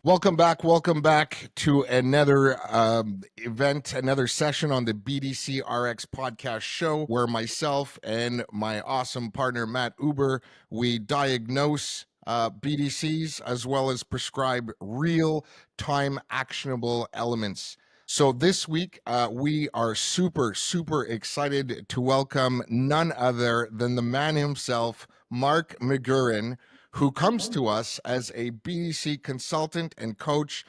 Welcome back to another event, another session on the BDCRX podcast show, where myself and my awesome partner Matt Uber, we diagnose BDCs as well as prescribe real-time actionable elements. So this week, we are super excited to welcome none other than the man himself, Marc McGurren, who comes to us as a BDC consultant and coach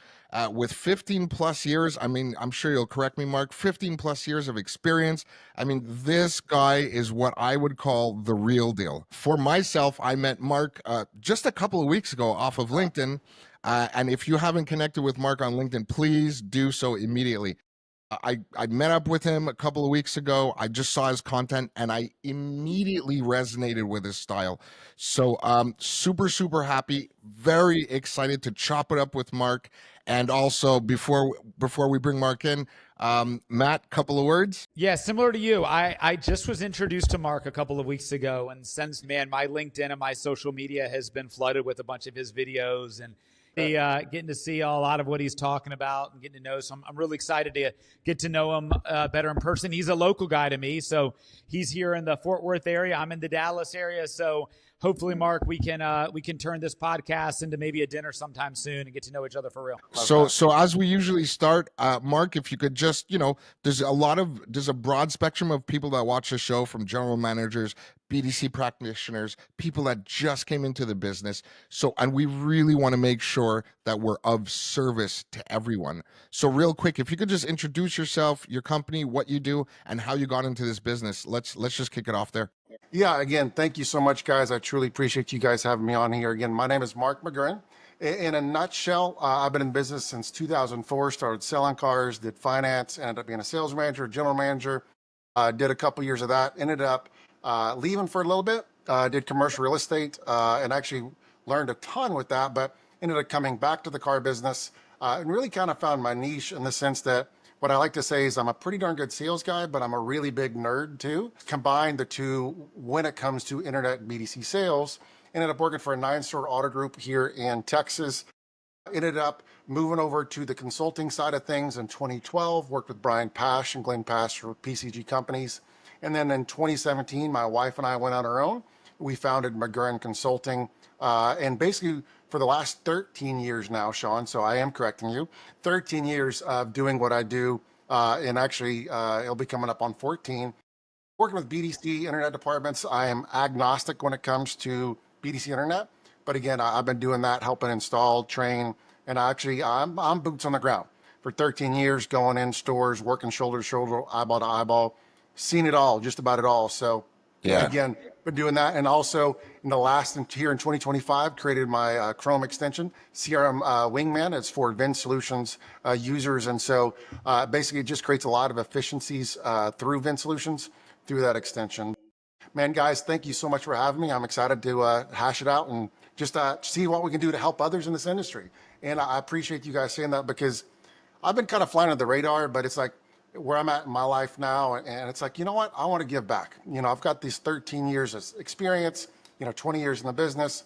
with 15 plus years. I mean, I'm sure you'll correct me, Marc, 15 plus years of experience. I mean, this guy is what I would call the real deal. For myself, I met Marc just a couple of weeks ago off of LinkedIn. And if you haven't connected with Marc on LinkedIn, please do so immediately. I met up with him a couple of weeks ago. I just saw his content and I immediately resonated with his style. So super happy, very excited to chop it up with Marc. And also before we bring Marc in, Matt, couple of words. Yeah, similar to you. I just was introduced to Marc a couple of weeks ago, and since, man, my LinkedIn and my social media has been flooded with a bunch of his videos and getting to see a lot of what he's talking about and getting to know. So I'm really excited to get to know him better in person. He's a local guy to me, so he's here in the Fort Worth area. I'm in the Dallas area, so hopefully, Marc, we can turn this podcast into maybe a dinner sometime soon and get to know each other for real. So as we usually start, Marc, if you could just, there's a broad spectrum of people that watch the show, from general managers, BDC practitioners, people that just came into the business. So, and we really want to make sure that we're of service to everyone. So real quick, if you could just introduce yourself, your company, what you do, and how you got into this business. Let's just kick it off there. Yeah, again, thank you so much, guys. I truly appreciate you guys having me on here. Again, my name is Marc McGurren. In a nutshell, I've been in business since 2004, started selling cars, did finance, ended up being a sales manager, general manager, did a couple years of that, ended up leaving for a little bit, did commercial real estate, and actually learned a ton with that, but ended up coming back to the car business and really kind of found my niche in the sense that what I like to say is I'm a pretty darn good sales guy, but I'm a really big nerd too. Combine the two when it comes to internet BDC sales. Ended up working for a 9-store auto group here in Texas. Ended up moving over to the consulting side of things in 2012, worked with Brian Pash and Glenn Pash for PCG companies. And then in 2017, my wife and I went on our own. We founded McGurren Consulting. And basically for the last 13 years now, Shawn, so I am correcting you, 13 years of doing what I do. And actually it'll be coming up on 14. Working with BDC internet departments, I am agnostic when it comes to BDC internet. But again, I've been doing that, helping install, train, and I'm boots on the ground for 13 years, going in stores, working shoulder to shoulder, eyeball to eyeball, seen it all, just about it all. So yeah, again, been doing that. And also in the last here in 2025, created my Chrome extension, CRM Wingman. It's for Vin Solutions users. And so basically it just creates a lot of efficiencies through Vin Solutions through that extension. Man, guys, thank you so much for having me. I'm excited to hash it out and just see what we can do to help others in this industry. And I appreciate you guys saying that, because I've been kind of flying under the radar, but it's like where I'm at in my life now. And it's like, you know what? I want to give back. I've got these 13 years of experience, 20 years in the business.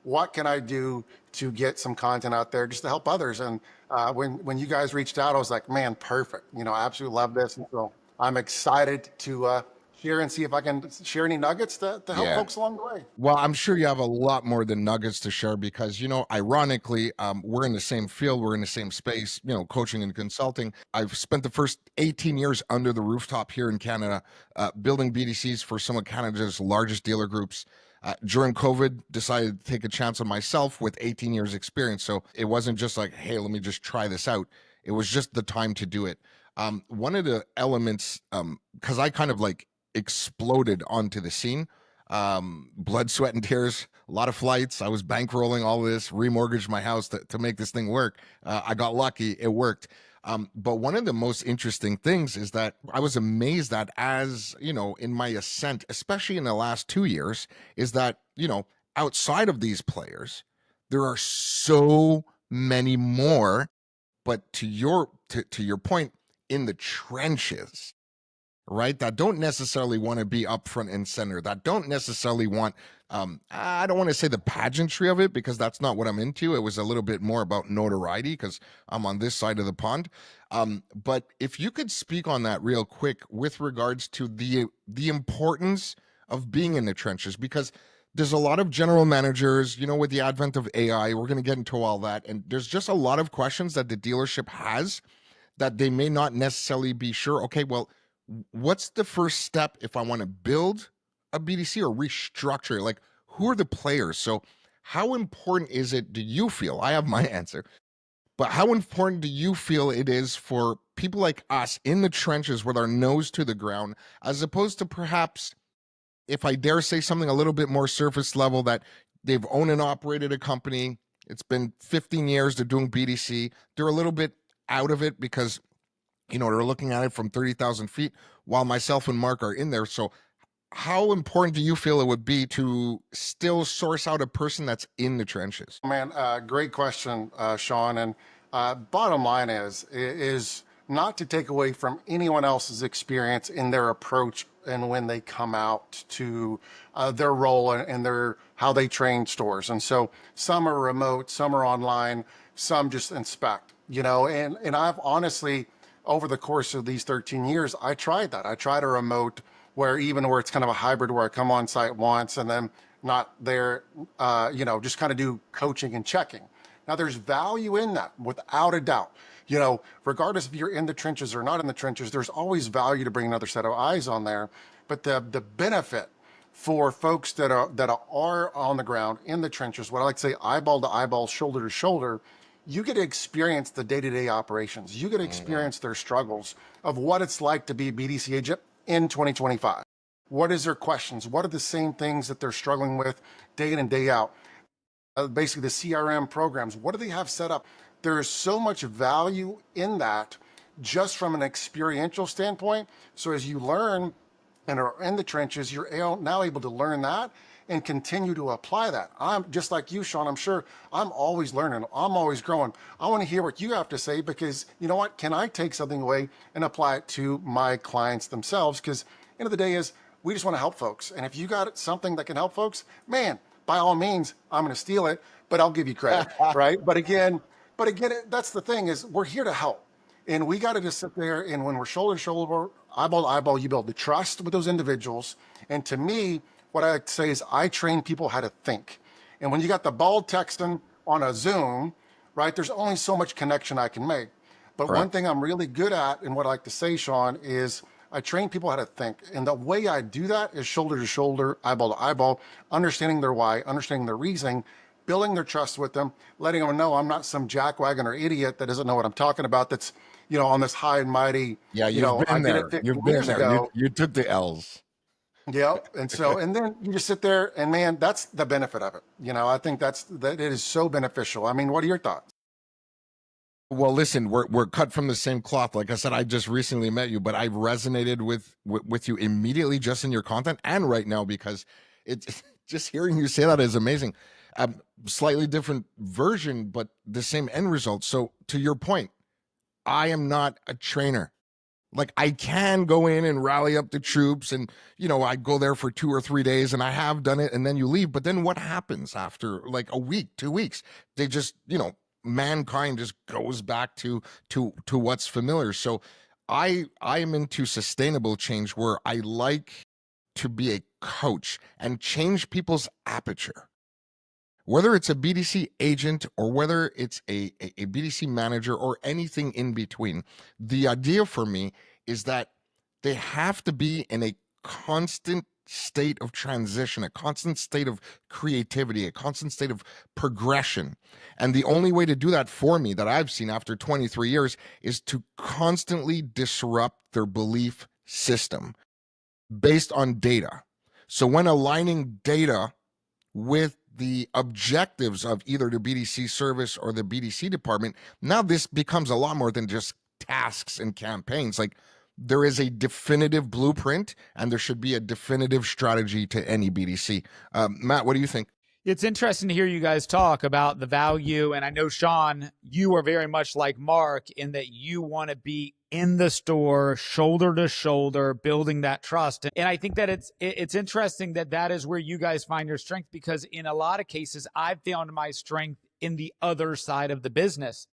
What can I do to get some content out there just to help others? And when you guys reached out, I was like, man, perfect. I absolutely love this. And so I'm excited to share and see if I can share any nuggets to help folks along the way. Well, I'm sure you have a lot more than nuggets to share, because, ironically, we're in the same field, we're in the same space, coaching and consulting. I've spent the first 18 years under the rooftop here in Canada, building BDCs for some of Canada's largest dealer groups. During COVID, decided to take a chance on myself with 18 years experience. So it wasn't just like, hey, let me just try this out. It was just the time to do it. One of the elements, because I kind of like exploded onto the scene, blood, sweat, and tears, a lot of flights. I was bankrolling all this, remortgaged my house to make this thing work. I got lucky, it worked. But one of the most interesting things is that I was amazed that, as in my ascent, especially in the last 2 years, is that, outside of these players, there are so many more. But to your point, in the trenches, right? That don't necessarily want to be up front and center, that don't necessarily want, I don't want to say the pageantry of it because that's not what I'm into. It was a little bit more about notoriety because I'm on this side of the pond. But if you could speak on that real quick with regards to the importance of being in the trenches, because there's a lot of general managers, you know, with the advent of AI, we're going to get into all that. And there's just a lot of questions that the dealership has that they may not necessarily be sure. Okay, well, what's the first step if I want to build a BDC or restructure? Like, who are the players? So, how important is it, do you feel? I have my answer, but how important do you feel it is for people like us in the trenches with our nose to the ground, as opposed to perhaps, if I dare say something a little bit more surface level, that they've owned and operated a company, it's been 15 years, they're doing BDC, they're a little bit out of it because, you know, they're looking at it from 30,000 feet, while myself and Mark are in there. So how important do you feel it would be to still source out a person that's in the trenches? Man, great question, Shawn. And bottom line is not to take away from anyone else's experience in their approach and when they come out to their role and their how they train stores. And so some are remote, some are online, some just inspect. You know, and I've honestly, over the course of these 13 years, I tried that. I tried a remote where it's kind of a hybrid where I come on site once and then not there, you know, just kind of do coaching and checking. Now there's value in that without a doubt. You know, regardless if you're in the trenches or not in the trenches, there's always value to bring another set of eyes on there. But the benefit for folks that are on the ground in the trenches, what I like to say, eyeball to eyeball, shoulder to shoulder, you get to experience the day-to-day operations. You get to experience their struggles of what it's like to be a BDC agent in 2025. What is their questions? What are the same things that they're struggling with day in and day out? Basically the CRM programs, what do they have set up? There's so much value in that just from an experiential standpoint. So as you learn and are in the trenches, you're now able to learn that and continue to apply that. I'm just like you, Shawn. I'm sure I'm always learning. I'm always growing. I want to hear what you have to say because you know what? Can I take something away and apply it to my clients themselves? Because end of the day is we just want to help folks. And if you got something that can help folks, man, by all means, I'm going to steal it, but I'll give you credit, right? But again, that's the thing is we're here to help. And we got to just sit there and when we're shoulder to shoulder, eyeball to eyeball, you build the trust with those individuals. And to me, what I like to say is I train people how to think. And when you got the bald texting on a Zoom, right, there's only so much connection I can make. But one thing I'm really good at and what I like to say, Shawn, is I train people how to think. And the way I do that is shoulder to shoulder, eyeball to eyeball, understanding their why, understanding their reasoning, building their trust with them, letting them know I'm not some jackwagon or idiot that doesn't know what I'm talking about that's, you know, on this high and mighty. Yeah, you've been there. You've been there. You took the L's. Yep. And so, and then you just sit there and man, that's the benefit of it. You know, I think that it is so beneficial. I mean, what are your thoughts? Well, listen, we're cut from the same cloth. Like I said, I just recently met you, but I've resonated with you immediately just in your content and right now because it's just hearing you say that is amazing. Slightly different version, but the same end result. So to your point, I am not a trainer. Like I can go in and rally up the troops and, you know, I go there for 2 or 3 days and I have done it and then you leave. But then what happens after like a week, 2 weeks? They just, you know, mankind just goes back to what's familiar. So I am into sustainable change where I like to be a coach and change people's aperture. Whether it's a BDC agent or whether it's a BDC manager or anything in between, the idea for me is that they have to be in a constant state of transition, a constant state of creativity, a constant state of progression. And the only way to do that for me that I've seen after 23 years is to constantly disrupt their belief system based on data. So when aligning data with the objectives of either the BDC service or the BDC department, now this becomes a lot more than just tasks and campaigns. Like there is a definitive blueprint and there should be a definitive strategy to any BDC. Matt, what do you think? It's interesting to hear you guys talk about the value. And I know, Shawn, you are very much like Mark in that you want to be in the store, shoulder to shoulder, building that trust. And I think that it's interesting that that is where you guys find your strength, because in a lot of cases, I've found my strength in the other side of the business.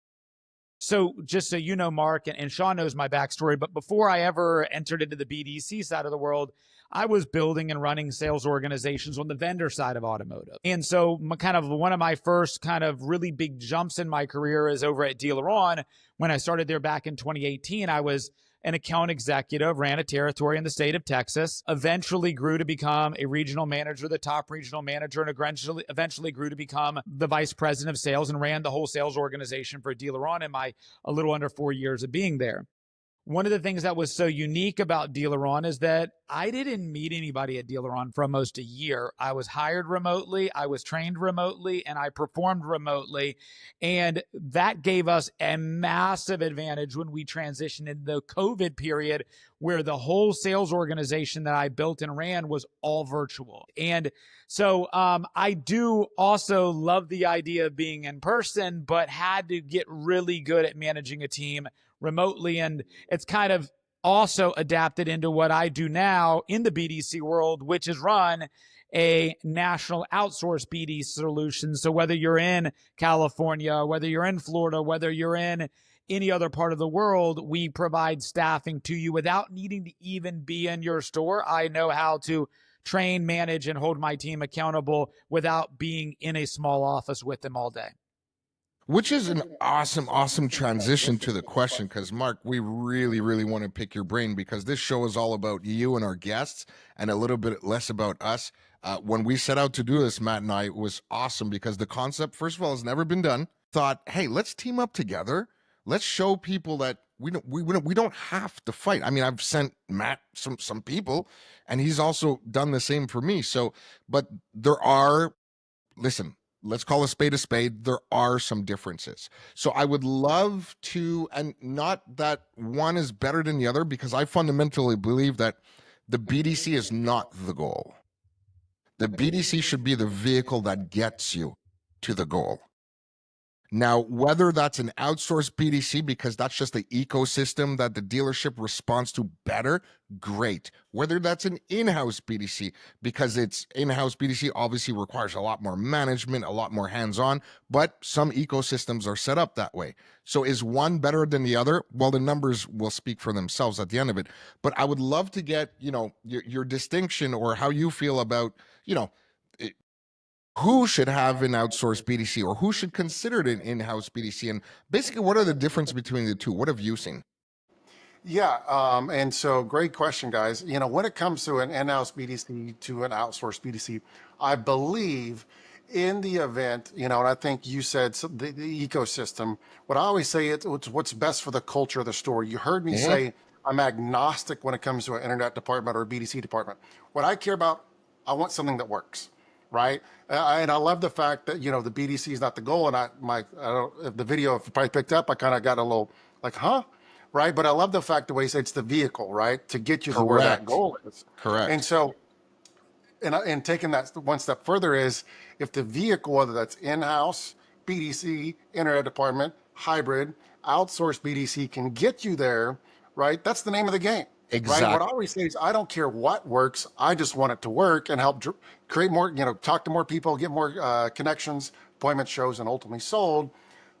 So just so you know, Mark, and Shawn knows my backstory, but before I ever entered into the BDC side of the world, I was building and running sales organizations on the vendor side of automotive. And so one of my first kind of really big jumps in my career is over at Dealer On. When I started there back in 2018, I was an account executive, ran a territory in the state of Texas, eventually grew to become a regional manager, the top regional manager, and eventually grew to become the vice president of sales and ran the whole sales organization for Dealer On in my a little under 4 years of being there. One of the things that was so unique about Dealer On is that I didn't meet anybody at Dealer On for almost a year. I was hired remotely, I was trained remotely, and I performed remotely. And that gave us a massive advantage when we transitioned in the COVID period, where the whole sales organization that I built and ran was all virtual. And so I do also love the idea of being in person, but had to get really good at managing a team remotely. And it's kind of also adapted into what I do now in the BDC world, which is run a national outsourced BD solution. So whether you're in California, whether you're in Florida, whether you're in any other part of the world, we provide staffing to you without needing to even be in your store. I know how to train, manage, and hold my team accountable without being in a small office with them all day. Which is an awesome transition to the question, because Mark, we really want to pick your brain, because this show is all about you and our guests and a little bit less about us. When we set out to do this, Matt and I, it was awesome because the concept, first of all, has never been done. Thought, hey, let's team up together. Let's show people that we don't have to fight. I mean, I've sent Matt some people, and he's also done the same for me. So, but there are, listen, let's call a spade a spade. There are some differences. So I would love to, and not that one is better than the other, because I fundamentally believe that the BDC is not the goal. The BDC should be the vehicle that gets you to the goal. Now, whether that's an outsourced BDC, because that's just the ecosystem that the dealership responds to better, great. Whether that's an in-house BDC, because it's in-house BDC obviously requires a lot more management, a lot more hands-on, but some ecosystems are set up that way. So is one better than the other? Well, the numbers will speak for themselves at the end of it. But I would love to get, your distinction, or how you feel about, who should have an outsourced BDC, or who should consider it an in-house BDC, and basically what are the differences between the two? What have you seen? Yeah, and so great question, guys. When it comes to an in-house BDC to an outsourced BDC, I believe in the event, and I think you said the ecosystem. What I always say, it's what's best for the culture of the store. You heard me say I'm agnostic when it comes to an internet department or a BDC department. What I care about, I want something that works. Right. And I love the fact that, the BDC is not the goal. And I don't, if the video, if you probably picked up, I kind of got a little like, huh? Right. But I love the fact the way he said it's the vehicle, right, to get you to where that goal is. Correct. And so, and taking that one step further is, if the vehicle, whether that's in-house, BDC, internet department, hybrid, outsourced BDC, can get you there, right? That's the name of the game. Exactly. Right. What I always say is, I don't care what works. I just want it to work and help create more, talk to more people, get more connections, appointments, shows, and ultimately sold.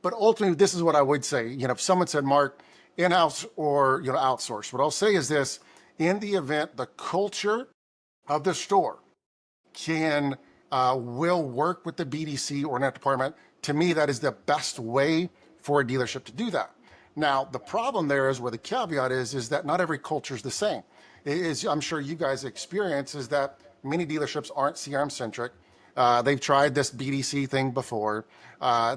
But ultimately, this is what I would say. If someone said, Mark, in-house or, outsourced, what I'll say is this: in the event the culture of the store will work with the BDC or net department, to me, that is the best way for a dealership to do that. Now, the problem there is, where the caveat is that not every culture is the same. I'm sure you guys experience, is that many dealerships aren't CRM centric. They've tried this BDC thing before.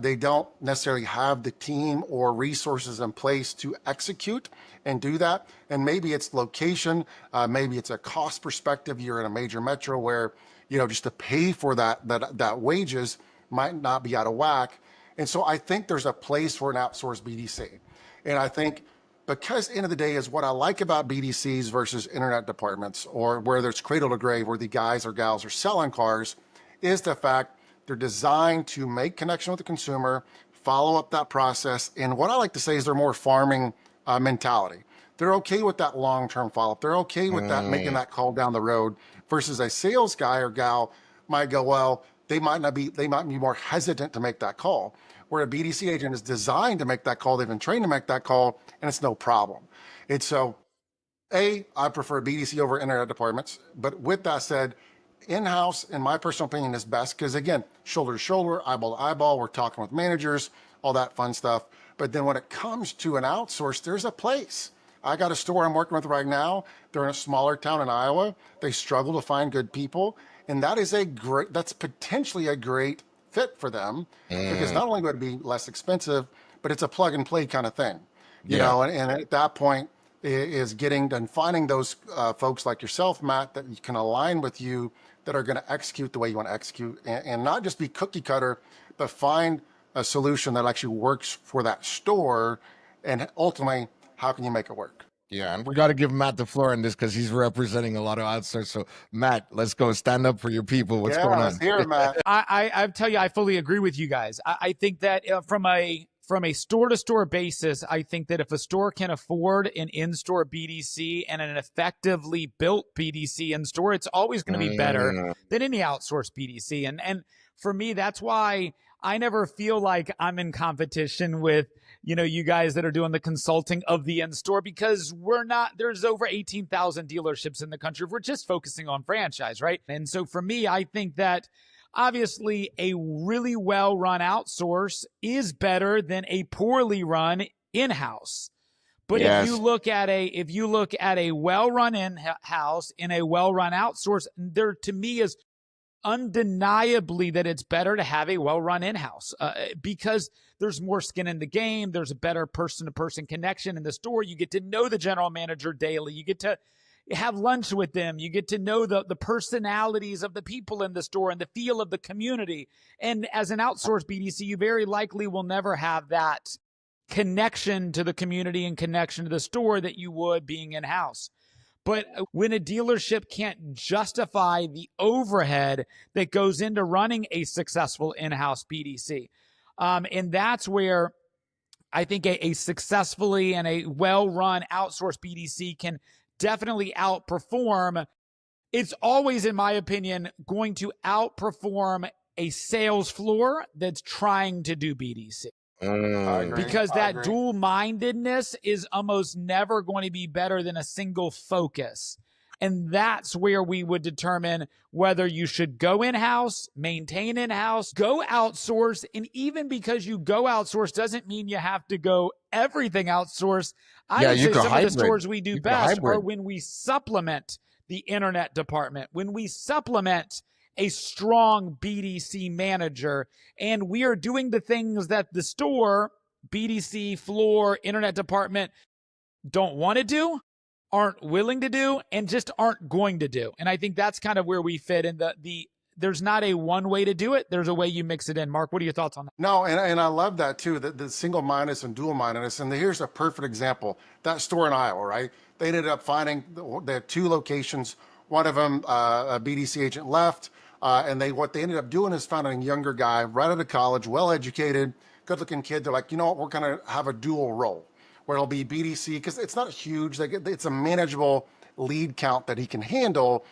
They don't necessarily have the team or resources in place to execute and do that. And maybe it's location, maybe it's a cost perspective. You're in a major metro where, just to pay for that wages might not be out of whack. And so I think there's a place for an outsourced BDC. And I think, because end of the day is what I like about BDCs versus internet departments, or where there's cradle to grave, where the guys or gals are selling cars, is the fact they're designed to make connection with the consumer, follow up that process. And what I like to say is, they're more farming mentality. They're okay with that long-term follow-up. They're okay with that, making that call down the road, versus a sales guy or gal might go, well, they might be more hesitant to make that call. Where a BDC agent is designed to make that call, they've been trained to make that call, and it's no problem. It's so, I prefer BDC over internet departments. But with that said, in-house, in my personal opinion, is best because, again, shoulder to shoulder, eyeball to eyeball, we're talking with managers, all that fun stuff. But then when it comes to an outsource, there's a place. I got a store I'm working with right now. They're in a smaller town in Iowa. They struggle to find good people. And that's potentially a great fit for them because not only would it be less expensive, but it's a plug and play kind of thing, you know, and at that point is getting and finding those folks like yourself, Matt, that you can align with you, that are going to execute the way you want to execute, and not just be cookie cutter, but find a solution that actually works for that store. And ultimately, how can you make it work? Yeah, and we got to give Matt the floor on this because he's representing a lot of outsourced. So, Matt, let's go. Stand up for your people. What's going on? Let's hear it, Matt. I tell you, I fully agree with you guys. I think that from a store-to-store basis, I think that if a store can afford an in-store BDC and an effectively built BDC in-store, it's always going to be better than any outsourced BDC. And for me, that's why I never feel like I'm in competition with, you know, you guys that are doing the consulting of the in-store, because there's over 18,000 dealerships in the country. We're just focusing on franchise, right? And so for me, I think that obviously a really well-run outsource is better than a poorly run in-house. But if you look at a well-run in-house and a well-run outsource, there to me is undeniably that it's better to have a well-run in-house because there's more skin in the game. There's a better person-to-person connection in the store. You get to know the general manager daily. You get to have lunch with them. You get to know the personalities of the people in the store and the feel of the community. And as an outsourced BDC, you very likely will never have that connection to the community and connection to the store that you would being in-house. But when a dealership can't justify the overhead that goes into running a successful in-house BDC, and that's where I think a successfully and a well-run outsourced BDC can definitely outperform. It's always, in my opinion, going to outperform a sales floor that's trying to do BDC. Because that dual-mindedness is almost never going to be better than a single focus. And that's where we would determine whether you should go in-house, maintain in-house, go outsource. And even because you go outsource doesn't mean you have to go everything outsource. I would say some of the stores we do best are when we supplement the internet department, when we supplement a strong BDC manager, and we are doing the things that the store, BDC, floor, internet department don't want to do, aren't willing to do, and just aren't going to do. And I think that's kind of where we fit in there's not a one way to do it. There's a way you mix it in. Mark, what are your thoughts on that? No, and I love that too, the single-mindedness and dual-mindedness. And here's a perfect example. That store in Iowa, right? They ended up finding, they had 2 locations. One of them, a BDC agent left. And what they ended up doing is finding a younger guy right out of college, well-educated, good-looking kid. They're like, you know what, we're going to have a dual role where it'll be BDC, because it's not huge. It's a manageable lead count that he can handle.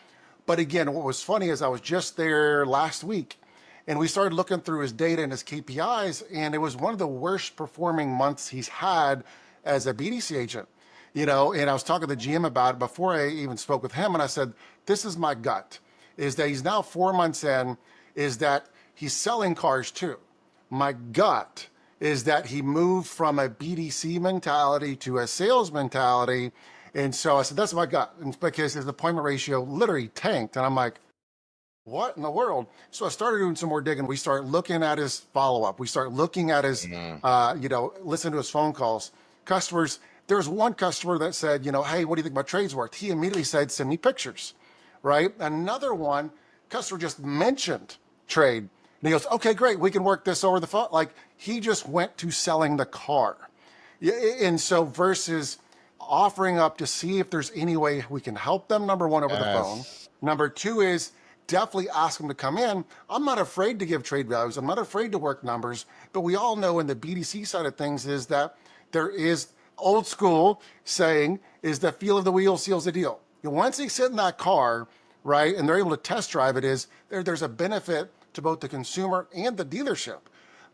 But again, what was funny is I was just there last week, and we started looking through his data and his KPIs, and it was one of the worst performing months he's had as a BDC agent. You know, and I was talking to the GM about it before I even spoke with him, and I said, this is my gut. Is that he's now 4 months in, is that he's selling cars too. My gut is that he moved from a BDC mentality to a sales mentality. And so I said, that's my gut. And because his appointment ratio literally tanked. And I'm like, what in the world? So I started doing some more digging. We start looking at his follow-up. We start looking at his, listen to his phone calls. Customers, there was one customer that said, hey, what do you think my trade's worth? He immediately said, send me pictures. Right? Another one, customer just mentioned trade. And he goes, okay, great. We can work this over the phone. Like, he just went to selling the car. And so versus offering up to see if there's any way we can help them, number one, over the phone. Number two is definitely ask them to come in. I'm not afraid to give trade values. I'm not afraid to work numbers. But we all know in the BDC side of things is that there is old school saying is the feel of the wheel seals the deal. Once they sit in that car, right, and they're able to test drive it, there's a benefit to both the consumer and the dealership.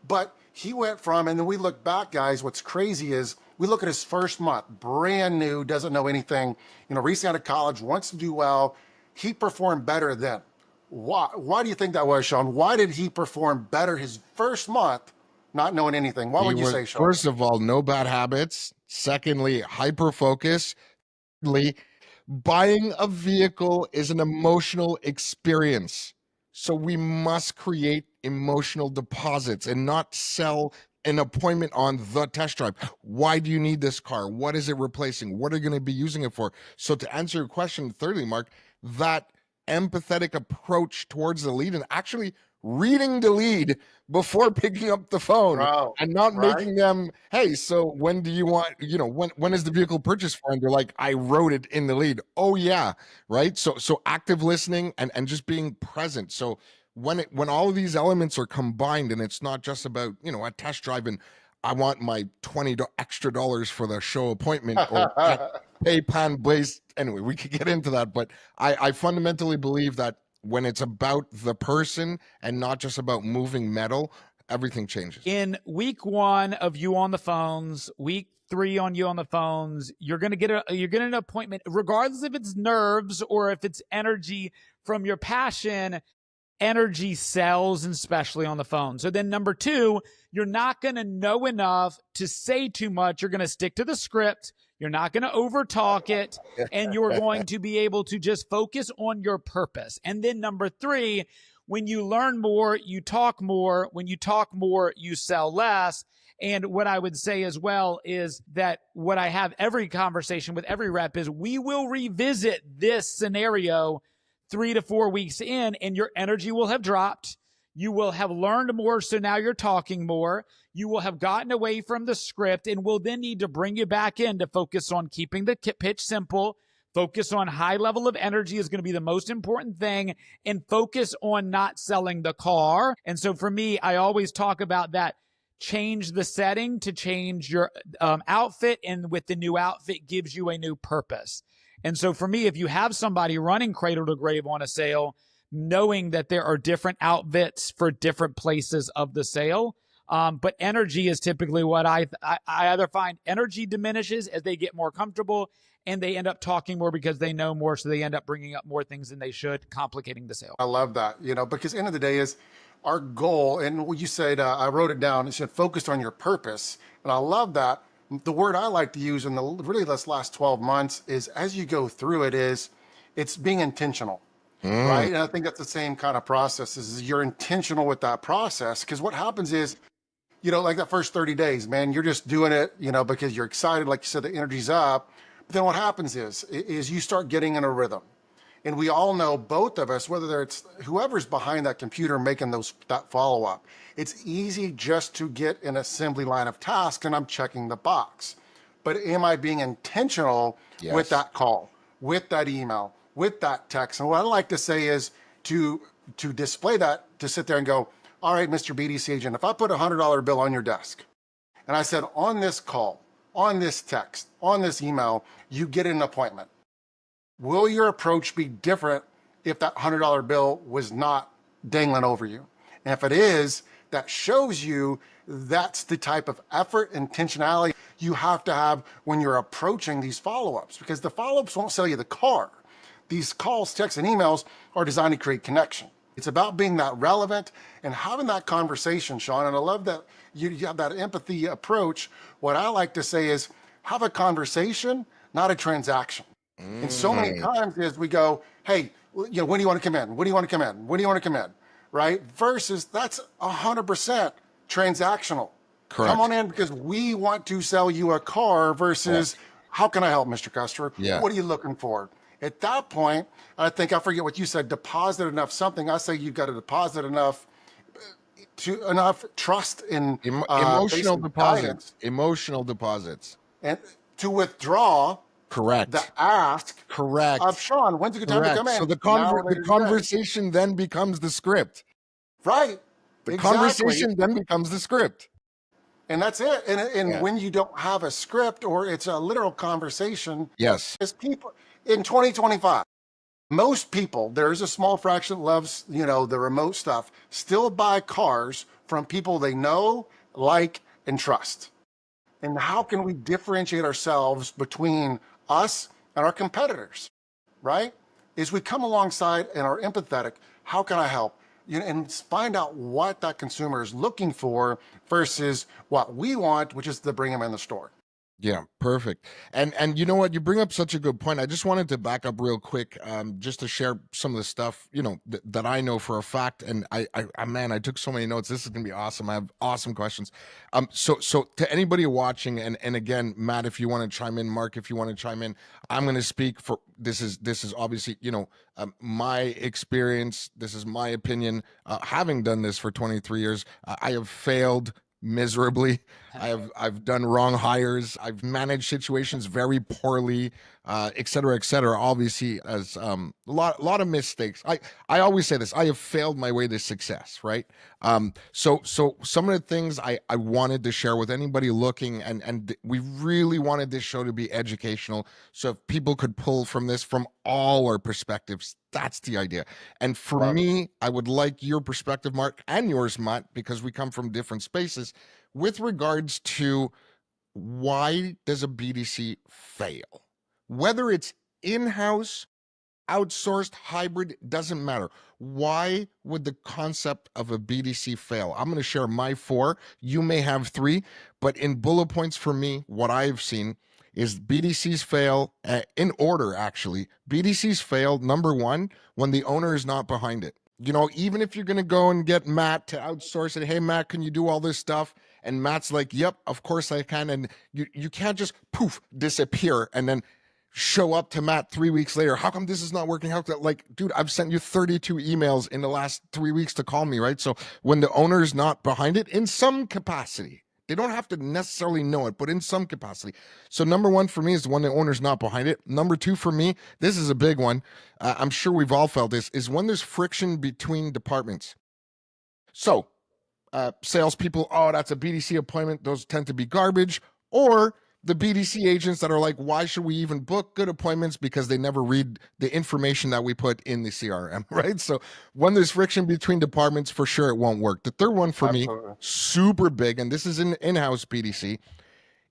But he went from, and then we look back, guys, what's crazy is we look at his first month, brand new, doesn't know anything, recently out of college, wants to do well. He performed better then. Why do you think that was, Shawn? Why did he perform better his first month, not knowing anything? What would you say, Shawn? First of all, no bad habits. Secondly, hyper focus. Thirdly, buying a vehicle is an emotional experience. So we must create emotional deposits and not sell an appointment on the test drive. Why do you need this car? What is it replacing? What are you going to be using it for? So to answer your question, thirdly, Mark, that empathetic approach towards the lead and actually reading the lead before picking up the phone and not making them, hey, so when do you want, when is the vehicle purchased for? And they're like, I wrote it in the lead. Oh yeah. Right. So active listening and just being present. So when all of these elements are combined and it's not just about, a test drive and I want my $20 extra for the show appointment or pay pan blaze. Anyway, we could get into that, but I fundamentally believe that when it's about the person and not just about moving metal, everything changes. In week 1 of you on the phones, week 3 on you on the phones, you're going to get an appointment, regardless if it's nerves or if it's energy from your passion. Energy sells, and especially on the phone. So then number 2, you're not going to know enough to say too much. You're going to stick to the script. You're not going to overtalk it, and you're going to be able to just focus on your purpose. And then number 3, when you learn more, you talk more. When you talk more, you sell less. And what I would say as well is that what I have every conversation with every rep is we will revisit this scenario 3 to 4 weeks in, and your energy will have dropped. You will have learned more, so now you're talking more. You will have gotten away from the script, and we'll then need to bring you back in to focus on keeping the pitch simple. Focus on high level of energy is going to be the most important thing, and focus on not selling the car. And so for me, I always talk about that. Change the setting to change your outfit, and with the new outfit gives you a new purpose. And so for me, if you have somebody running cradle to grave on a sale, knowing that there are different outfits for different places of the sale, but energy is typically what I either find energy diminishes as they get more comfortable and they end up talking more because they know more. So they end up bringing up more things than they should, complicating the sale. I love that, because end of the day is our goal. And what you said, I wrote it down. It said focused on your purpose. And I love that. The word I like to use in this last 12 months is, as you go through it's being intentional, right? And I think that's the same kind of process is you're intentional with that process. Because what happens is, like that first 30 days, man, you're just doing it, because you're excited. Like you said, the energy's up. But then what happens is you start getting in a rhythm. And we all know, both of us, whether it's whoever's behind that computer making that follow-up, it's easy just to get an assembly line of tasks and I'm checking the box. But am I being intentional with that call, with that email, with that text? And what I like to say is to display that, to sit there and go, all right, Mr. BDC agent, if I put a $100 bill on your desk and I said, on this call, on this text, on this email, you get an appointment. Will your approach be different if that $100 bill was not dangling over you? And if it is, that shows you that's the type of effort, intentionality you have to have when you're approaching these follow-ups, because the follow-ups won't sell you the car. These calls, texts, and emails are designed to create connection. It's about being that relevant and having that conversation, Shawn. And I love that you have that empathy approach. What I like to say is have a conversation, not a transaction. And so many times as we go, hey, when do you want to come in? When do you want to come in? When do you want to come in? Right? Versus that's 100% transactional. Correct. Come on in because we want to sell you a car versus how can I help, Mr. Customer? Yeah. What are you looking for? At that point, I think, I forget what you said, deposit enough something. I say you've got to deposit enough trust in emotional deposits. Guidance. Emotional deposits. And to withdraw. Correct. The ask. Correct. Of Shawn, when's a good time to come in? So the conversation then becomes the script. Right. The conversation then becomes the script. And that's it. And when you don't have a script or it's a literal conversation, Yes. as people in 2025, most people, there's a small fraction that loves, the remote stuff, still buy cars from people they know, like, and trust. And how can we differentiate ourselves between us and our competitors, right? Is we come alongside and are empathetic. How can I help? And find out what that consumer is looking for versus what we want, which is to bring them in the store. Yeah, perfect. And you know what? You bring up such a good point. I just wanted to back up real quick, just to share some of the stuff, that I know for a fact. And man, I took so many notes. This is gonna be awesome. I have awesome questions. So to anybody watching, and again, Matt, if you want to chime in, Mark, if you want to chime in, I'm gonna speak for this is obviously, my experience. This is my opinion. Having done this for 23 years, I have failed miserably. I've done wrong hires. I've managed situations very poorly, et cetera, et cetera. Obviously, as a lot of mistakes. I always say this. I have failed my way to success. Right. So some of the things I wanted to share with anybody looking, and we really wanted this show to be educational, so if people could pull from this from all our perspectives. That's the idea. And for me, I would like your perspective, Mark, and yours, Matt, because we come from different spaces, with regards to why does a BDC fail? Whether it's in-house, outsourced, hybrid, doesn't matter. Why would the concept of a BDC fail? I'm going to share my 4. You may have 3, but in bullet points for me, what I've seen is BDCs fail in order, actually. BDCs fail, number 1, when the owner is not behind it. Even if you're going to go and get Matt to outsource it, hey, Matt, can you do all this stuff? And Matt's like, yep, of course I can. And you can't just poof, disappear and then show up to Matt 3 weeks later. How come this is not working? Dude, I've sent you 32 emails in the last 3 weeks to call me, right? So when the owner is not behind it in some capacity, they don't have to necessarily know it, but in some capacity. So number 1 for me is when the owner's not behind it. Number 2 for me, this is a big one. I'm sure we've all felt this, is when there's friction between departments. So salespeople, oh, that's a BDC appointment. Those tend to be garbage. Or the BDC agents that are like, why should we even book good appointments? Because they never read the information that we put in the CRM, right? So when there's friction between departments, for sure it won't work. The third one for me, super big, and this is an in-house BDC,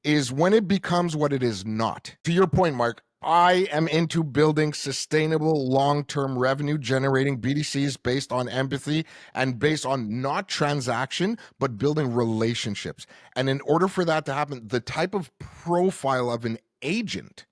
is when it becomes what it is not. To your point, Mark, I am into building sustainable long-term revenue generating BDCs based on empathy and based on not transaction, but building relationships. And in order for that to happen, the type of profile of an agent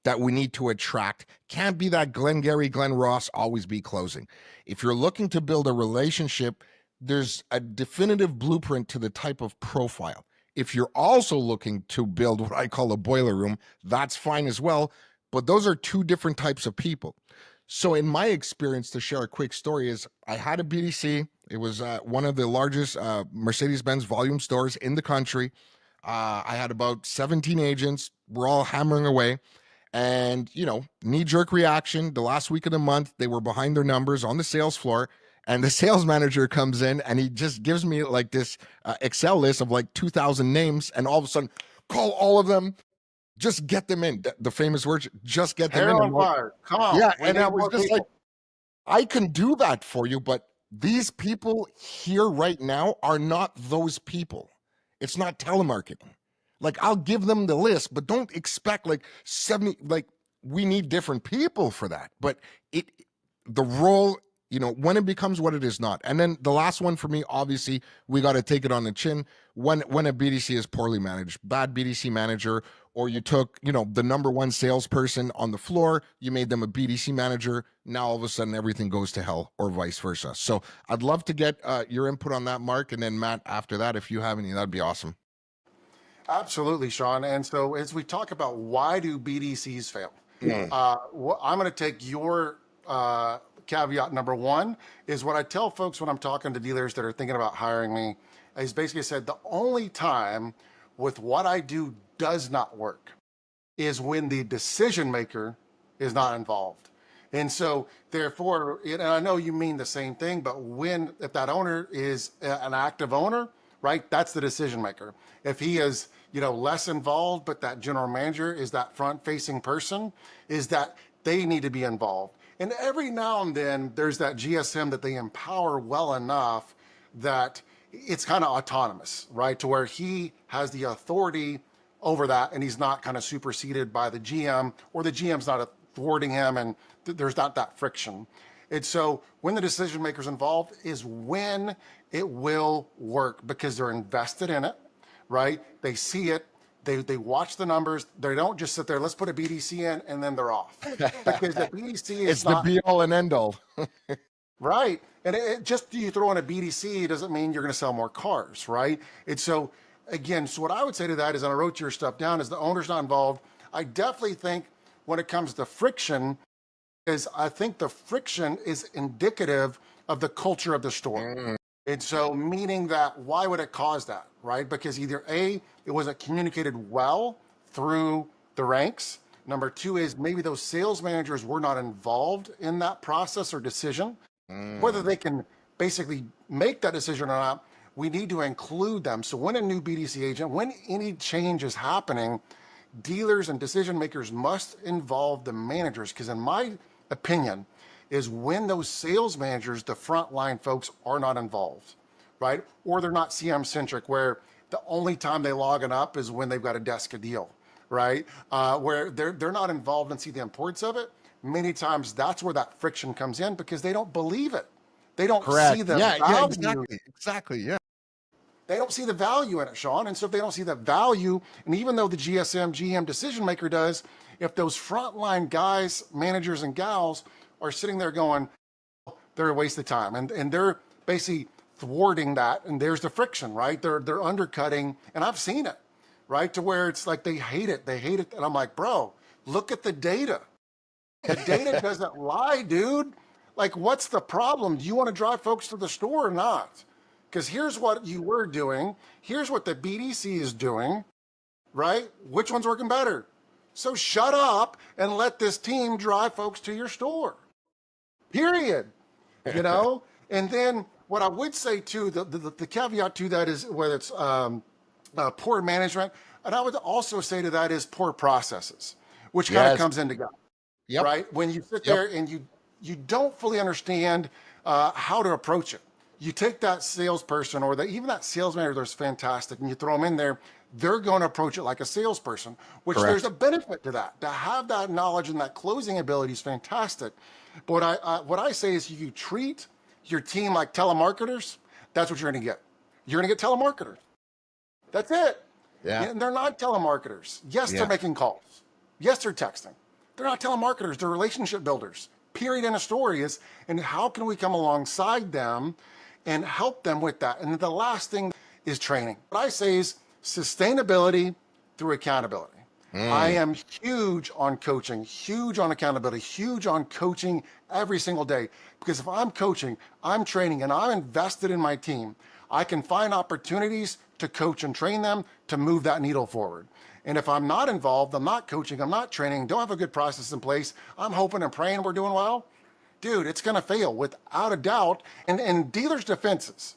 that we need to attract can't be that Glengarry, Glen Ross, always be closing. If you're looking to build a relationship, there's a definitive blueprint to the type of profile. If you're also looking to build what I call a boiler room, that's fine as well. But those are 2 different types of people. So in my experience, to share a quick story, is I had a BDC. It was one of the largest Mercedes-Benz volume stores in the country. I had about 17 agents. We're all hammering away. And, knee-jerk reaction. The last week of the month, they were behind their numbers on the sales floor. And the sales manager comes in and he just gives me like this Excel list of like 2,000 names. And all of a sudden, call all of them. Just get them in. The famous words, just get them Hair in. on fire. Come on. Yeah, We and need I was more just people. like, I can do that for you, but these people here right now are not those people. It's not telemarketing. Like, I'll give them the list, but don't expect like 70, like we need different people for that. But the role, when it becomes what it is not. And then the last one for me, obviously, we got to take it on the chin when a BDC is poorly managed, bad BDC manager, or you took, the number 1 salesperson on the floor, you made them a BDC manager. Now all of a sudden everything goes to hell, or vice versa. So I'd love to get your input on that, Mark, and then Matt after that, if you have any, that'd be awesome. Absolutely, Shawn. And so as we talk about why do BDCs fail, I'm going to take your caveat number 1 is what I tell folks when I'm talking to dealers that are thinking about hiring me is basically said the only time with what I do does not work is when the decision maker is not involved. And so therefore, and I know you mean the same thing, but if that owner is an active owner right? That's the decision maker. If he is, less involved, but that general manager is that front facing person, is that they need to be involved. And every now and then there's that GSM that they empower well enough that it's kind of autonomous, right? To where he has the authority over that and he's not kind of superseded by the GM, or the GM's not thwarting him, and there's not that friction. And so when the decision maker's involved is when it will work, because they're invested in it, right? They see it, they watch the numbers. They don't just sit there, let's put a BDC in and then they're off. Because the BDC is It's the be all and end all. right. And just you throw in a BDC doesn't mean you're going to sell more cars, right? And so again, so what I would say to that is, and I wrote your stuff down, is the owner's not involved. I definitely think when it comes to friction, I think the friction is indicative of the culture of the store. And so meaning that, why would it cause that, right? Because either A, it wasn't communicated well through the ranks. Number two is maybe those sales managers were not involved in that process or decision. Whether they can basically make that decision or not, we need to include them. So when a new BDC agent, when any change is happening, dealers and decision makers must involve the managers. Because in my opinion, is when those sales managers, the frontline folks, are not involved, right? Or they're not CM centric, where the only time they log it up is when they've got a desk a deal, right? Where they're not involved and see the importance of it. Many times that's where that friction comes in, because they don't believe it. They don't see the value. Exactly. Yeah. They don't see the value in it, Shawn. And so if they don't see the value, and even though the GSM, GM decision maker does, if those frontline guys, managers and gals are sitting there going, they're a waste of time. And they're basically thwarting that. And there's the friction, right? They're undercutting. And I've seen it, right? To where it's like they hate it. They hate it. And I'm like, bro, look at the data. The data doesn't lie, dude. Like, what's the problem? Do you want to drive folks to the store or not? Because here's what you were doing. Here's what the BDC is doing, right? Which one's working better? So shut up and let this team drive folks to your store. Period. And then what I would say too, the caveat to that is whether it's poor management, and I would also say to that is poor processes, which kind of comes in together. Yep. Right? When you sit there and you don't fully understand how to approach it. You take that salesperson or even that sales manager that's fantastic, and you throw them in there, they're going to approach it like a salesperson, which there's a benefit to that. To have that knowledge and that closing ability is fantastic. But what I say is, if you treat your team like telemarketers, that's what you're going to get. You're going to get telemarketers. That's it. Yeah. And they're not telemarketers. Yes, they're making calls. Yes, they're texting. They're not telemarketers. They're relationship builders. Period. In a story is, and how can we come alongside them and help them with that? And the last thing is training. What I say is sustainability through accountability. I am huge on coaching, huge on accountability, huge on coaching every single day. Because if I'm coaching, I'm training, and I'm invested in my team, I can find opportunities to coach and train them to move that needle forward. And if I'm not involved, I'm not coaching, I'm not training, don't have a good process in place, I'm hoping and praying we're doing well, dude, it's going to fail without a doubt. And dealers' defenses,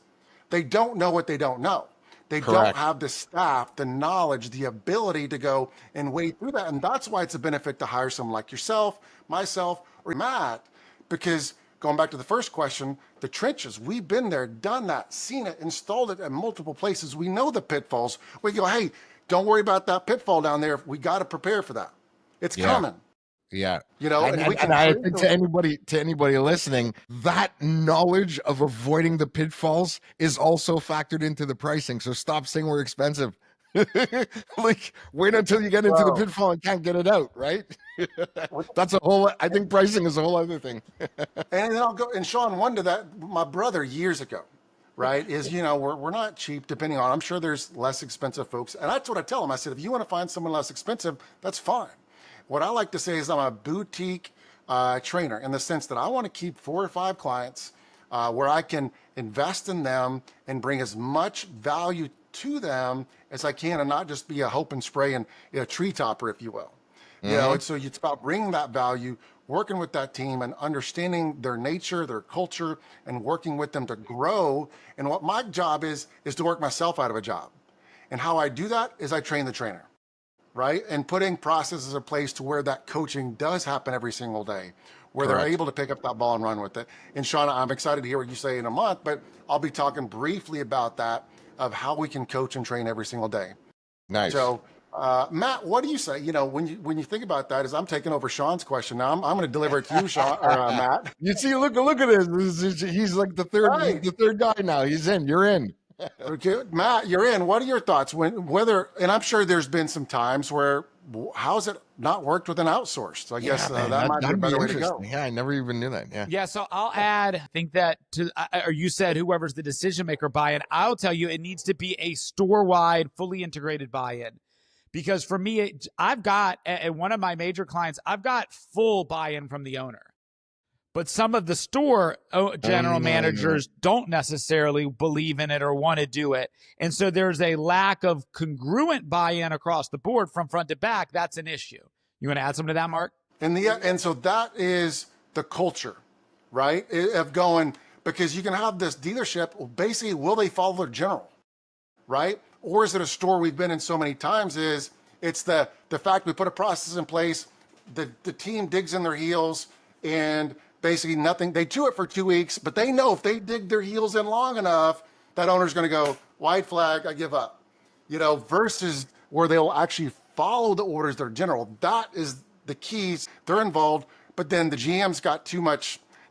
they don't know what they don't know. They don't have the staff, the knowledge, the ability to go and wade through that. And that's why it's a benefit to hire someone like yourself, myself, or Matt, because going back to the first question, the trenches, we've been there, done that, seen it, installed it at multiple places. We know the pitfalls. We go, hey, don't worry about that pitfall down there. We got to prepare for that. It's coming. Yeah. And I think to anybody listening, that knowledge of avoiding the pitfalls is also factored into the pricing. So stop saying we're expensive. Like, wait until you get into the pitfall and can't get it out, right? That's I think pricing is a whole other thing. And then I'll go, and Shawn, one to that, my brother years ago, right, is, we're not cheap, depending on, I'm sure there's less expensive folks. And that's what I tell them. I said, if you want to find someone less expensive, that's fine. What I like to say is I'm a boutique trainer, in the sense that I want to keep 4 or 5 clients where I can invest in them and bring as much value to them as I can, and not just be a hope and spray and a tree topper, if you will. And so it's about bringing that value working with that team and understanding their nature, their culture, and working with them to grow. And what my job is to work myself out of a job. And how I do that is I train the trainer, right? And putting processes in place to where that coaching does happen every single day, where Correct. they're able to pick up that ball and run with it. And Shawn, I'm excited to hear what you say in a month, but I'll be talking briefly about that, of how we can coach and train every single day. Nice. So, Matt, what do you say? You know, when you think about that, as I'm taking over Shawn's question now, I'm going to deliver it to you, Shawn or Matt. You see, look at this. He's like the third, Right. the third guy now. He's in. You're in. Okay, Matt, you're in. What are your thoughts and I'm sure there's been some times where, how's it not worked with an outsourced? So I guess man, that might be a that'd better way to interesting. go. Yeah, I never even knew that. Yeah. Yeah, so I'll add, I think that or you said whoever's the decision maker buy-in, I'll tell you it needs to be a store-wide, fully integrated buy-in. Because for me, I've got, at one of my major clients, I've got full buy-in from the owner. But some of the store general managers don't necessarily believe in it or want to do it. And so there's a lack of congruent buy-in across the board from front to back. That's an issue. You want to add something to that, Mark? And so that is the culture, right? Of going, because you can have this dealership, basically, will they follow their general, right? Or is it a store we've been in so many times it's the fact we put a process in place, the team digs in their heels, and basically nothing, they do it for 2 weeks, but they know if they dig their heels in long enough, that owner's going to go, white flag, I give up, versus where they'll actually follow the orders, their general. That is the keys. They're involved, but then the GM's got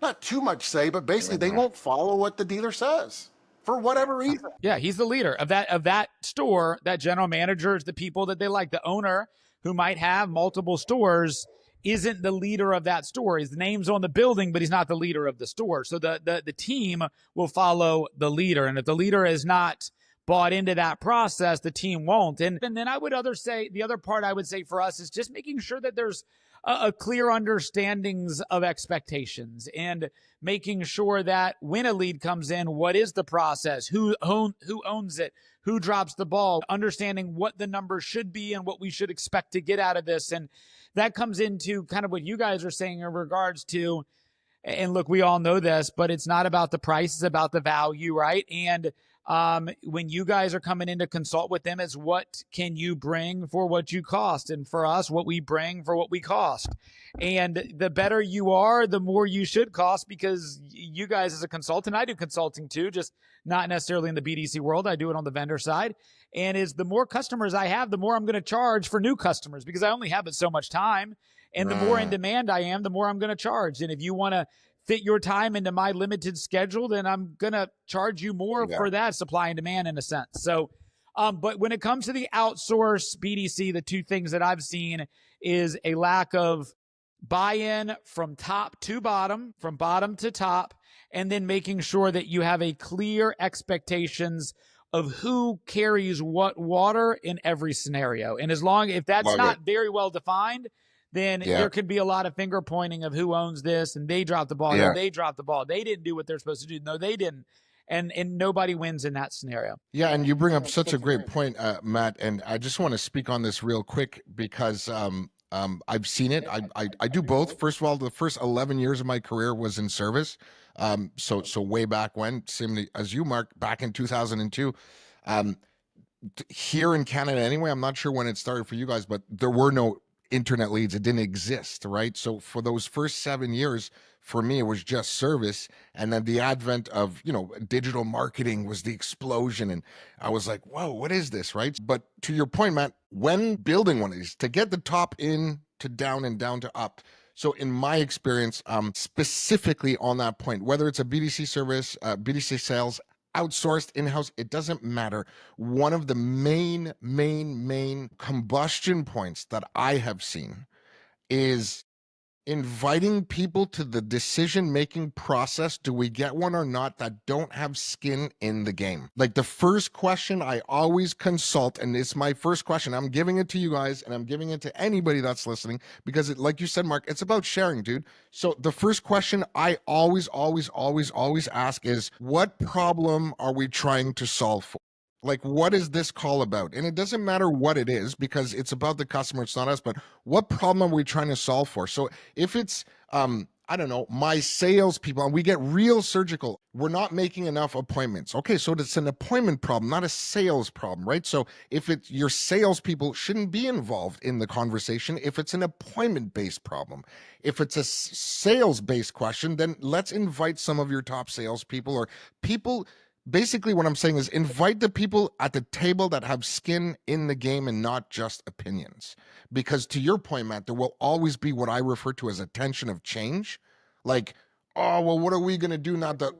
not too much say, but basically they won't follow what the dealer says for whatever reason. Yeah, he's the leader of that store. That general manager is the people that they like. The owner, who might have multiple stores, isn't the leader of that store. His name's on the building, but he's not the leader of the store. So the team will follow the leader. And if the leader is not bought into that process, the team won't. And then the other part I would say for us is just making sure that there's a clear understandings of expectations, and making sure that when a lead comes in, what is the process, who owns it, who drops the ball, understanding what the numbers should be and what we should expect to get out of this. And that comes into kind of what you guys are saying in regards to, and look, we all know this, but it's not about the price, it's about the value, right? And when you guys are coming in to consult with them, is what can you bring for what you cost? And for us, what we bring for what we cost. And the better you are, the more you should cost, because you guys as a consultant, I do consulting too, just not necessarily in the BDC world. I do it on the vendor side. And the more customers I have, the more I'm going to charge for new customers, because I only have it so much time. And the more in demand I am, the more I'm going to charge. And if you want to fit your time into my limited schedule, then I'm going to charge you more for that, supply and demand in a sense. So, but when it comes to the outsource BDC, the two things that I've seen is a lack of buy-in from top to bottom, from bottom to top, and then making sure that you have a clear expectations of who carries what water in every scenario. And if that's not very well defined, then there could be a lot of finger pointing of who owns this, and they dropped the ball. No, they dropped the ball. They didn't do what they're supposed to do. No, they didn't. And nobody wins in that scenario. Yeah, and you bring up such a great point, Matt, and I just want to speak on this real quick because I've seen it. I do both. First of all, the first 11 years of my career was in service. So way back when, same as you, Mark, back in 2002. Here in Canada anyway, I'm not sure when it started for you guys, but there were no internet leads. It didn't exist, right? So for those first 7 years, for me, it was just service. And then the advent of, digital marketing was the explosion. And I was like, whoa, what is this, right? But to your point, Matt, when building one of these, to get the top in to down and down to up. So in my experience, specifically on that point, whether it's a BDC service, BDC sales, outsourced, in-house, it doesn't matter. One of the main combustion points that I have seen is inviting people to the decision-making process. Do we get one or not, that don't have skin in the game? Like the first question I always consult, and it's my first question, I'm giving it to you guys and I'm giving it to anybody that's listening, because like you said, Mark, it's about sharing, dude. So the first question I always ask is, what problem are we trying to solve for? Like, what is this call about? And it doesn't matter what it is because it's about the customer, it's not us, but what problem are we trying to solve for? So if it's, I don't know, my salespeople, and we get real surgical, we're not making enough appointments. Okay, so it's an appointment problem, not a sales problem, right? So if it's your salespeople shouldn't be involved in the conversation if it's an appointment-based problem. If it's a sales-based question, then let's invite some of your top salespeople or people. Basically, what I'm saying is invite the people at the table that have skin in the game and not just opinions. Because to your point, Matt, there will always be what I refer to as a tension of change. Like, oh, well, what are we going to do now that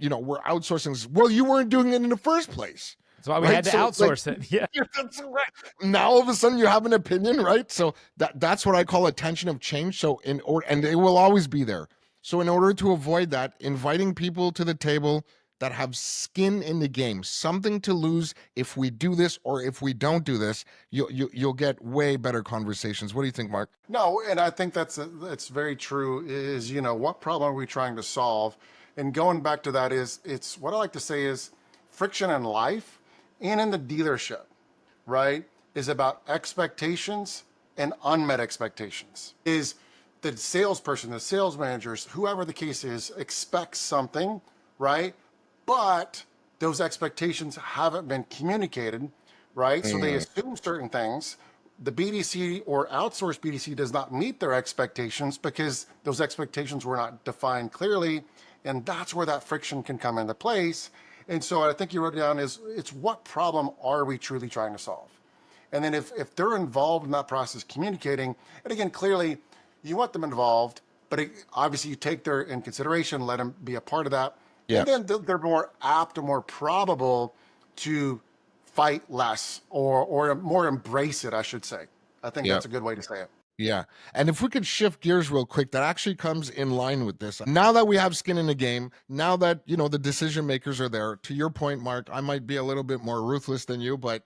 we're outsourcing this? Well, you weren't doing it in the first place. That's why we had to outsource it. Yeah. That's right. Now all of a sudden you have an opinion, right? So that's what I call a tension of change. So and it will always be there. So in order to avoid that, inviting people to the table that have skin in the game, something to lose if we do this or if we don't do this, you'll get way better conversations. What do you think, Mark? No, and I think that's very true. Is what problem are we trying to solve? And going back to that it's what I like to say is friction in life and in the dealership, right? Is about expectations and unmet expectations. Is the salesperson, the sales managers, whoever the case is, expects something, right? But those expectations haven't been communicated, right? So they assume certain things. The BDC or outsourced BDC does not meet their expectations because those expectations were not defined clearly. And that's where that friction can come into place. And so I think you wrote down it's what problem are we truly trying to solve? And then if they're involved in that process, communicating, and again, clearly you want them involved, but obviously you take their in consideration, let them be a part of that. Yeah. And then they're more apt or more probable to fight less or more embrace it, I should say. I think that's a good way to say it. Yeah. And if we could shift gears real quick, that actually comes in line with this. Now that we have skin in the game, now that, the decision makers are there, to your point, Mark, I might be a little bit more ruthless than you, but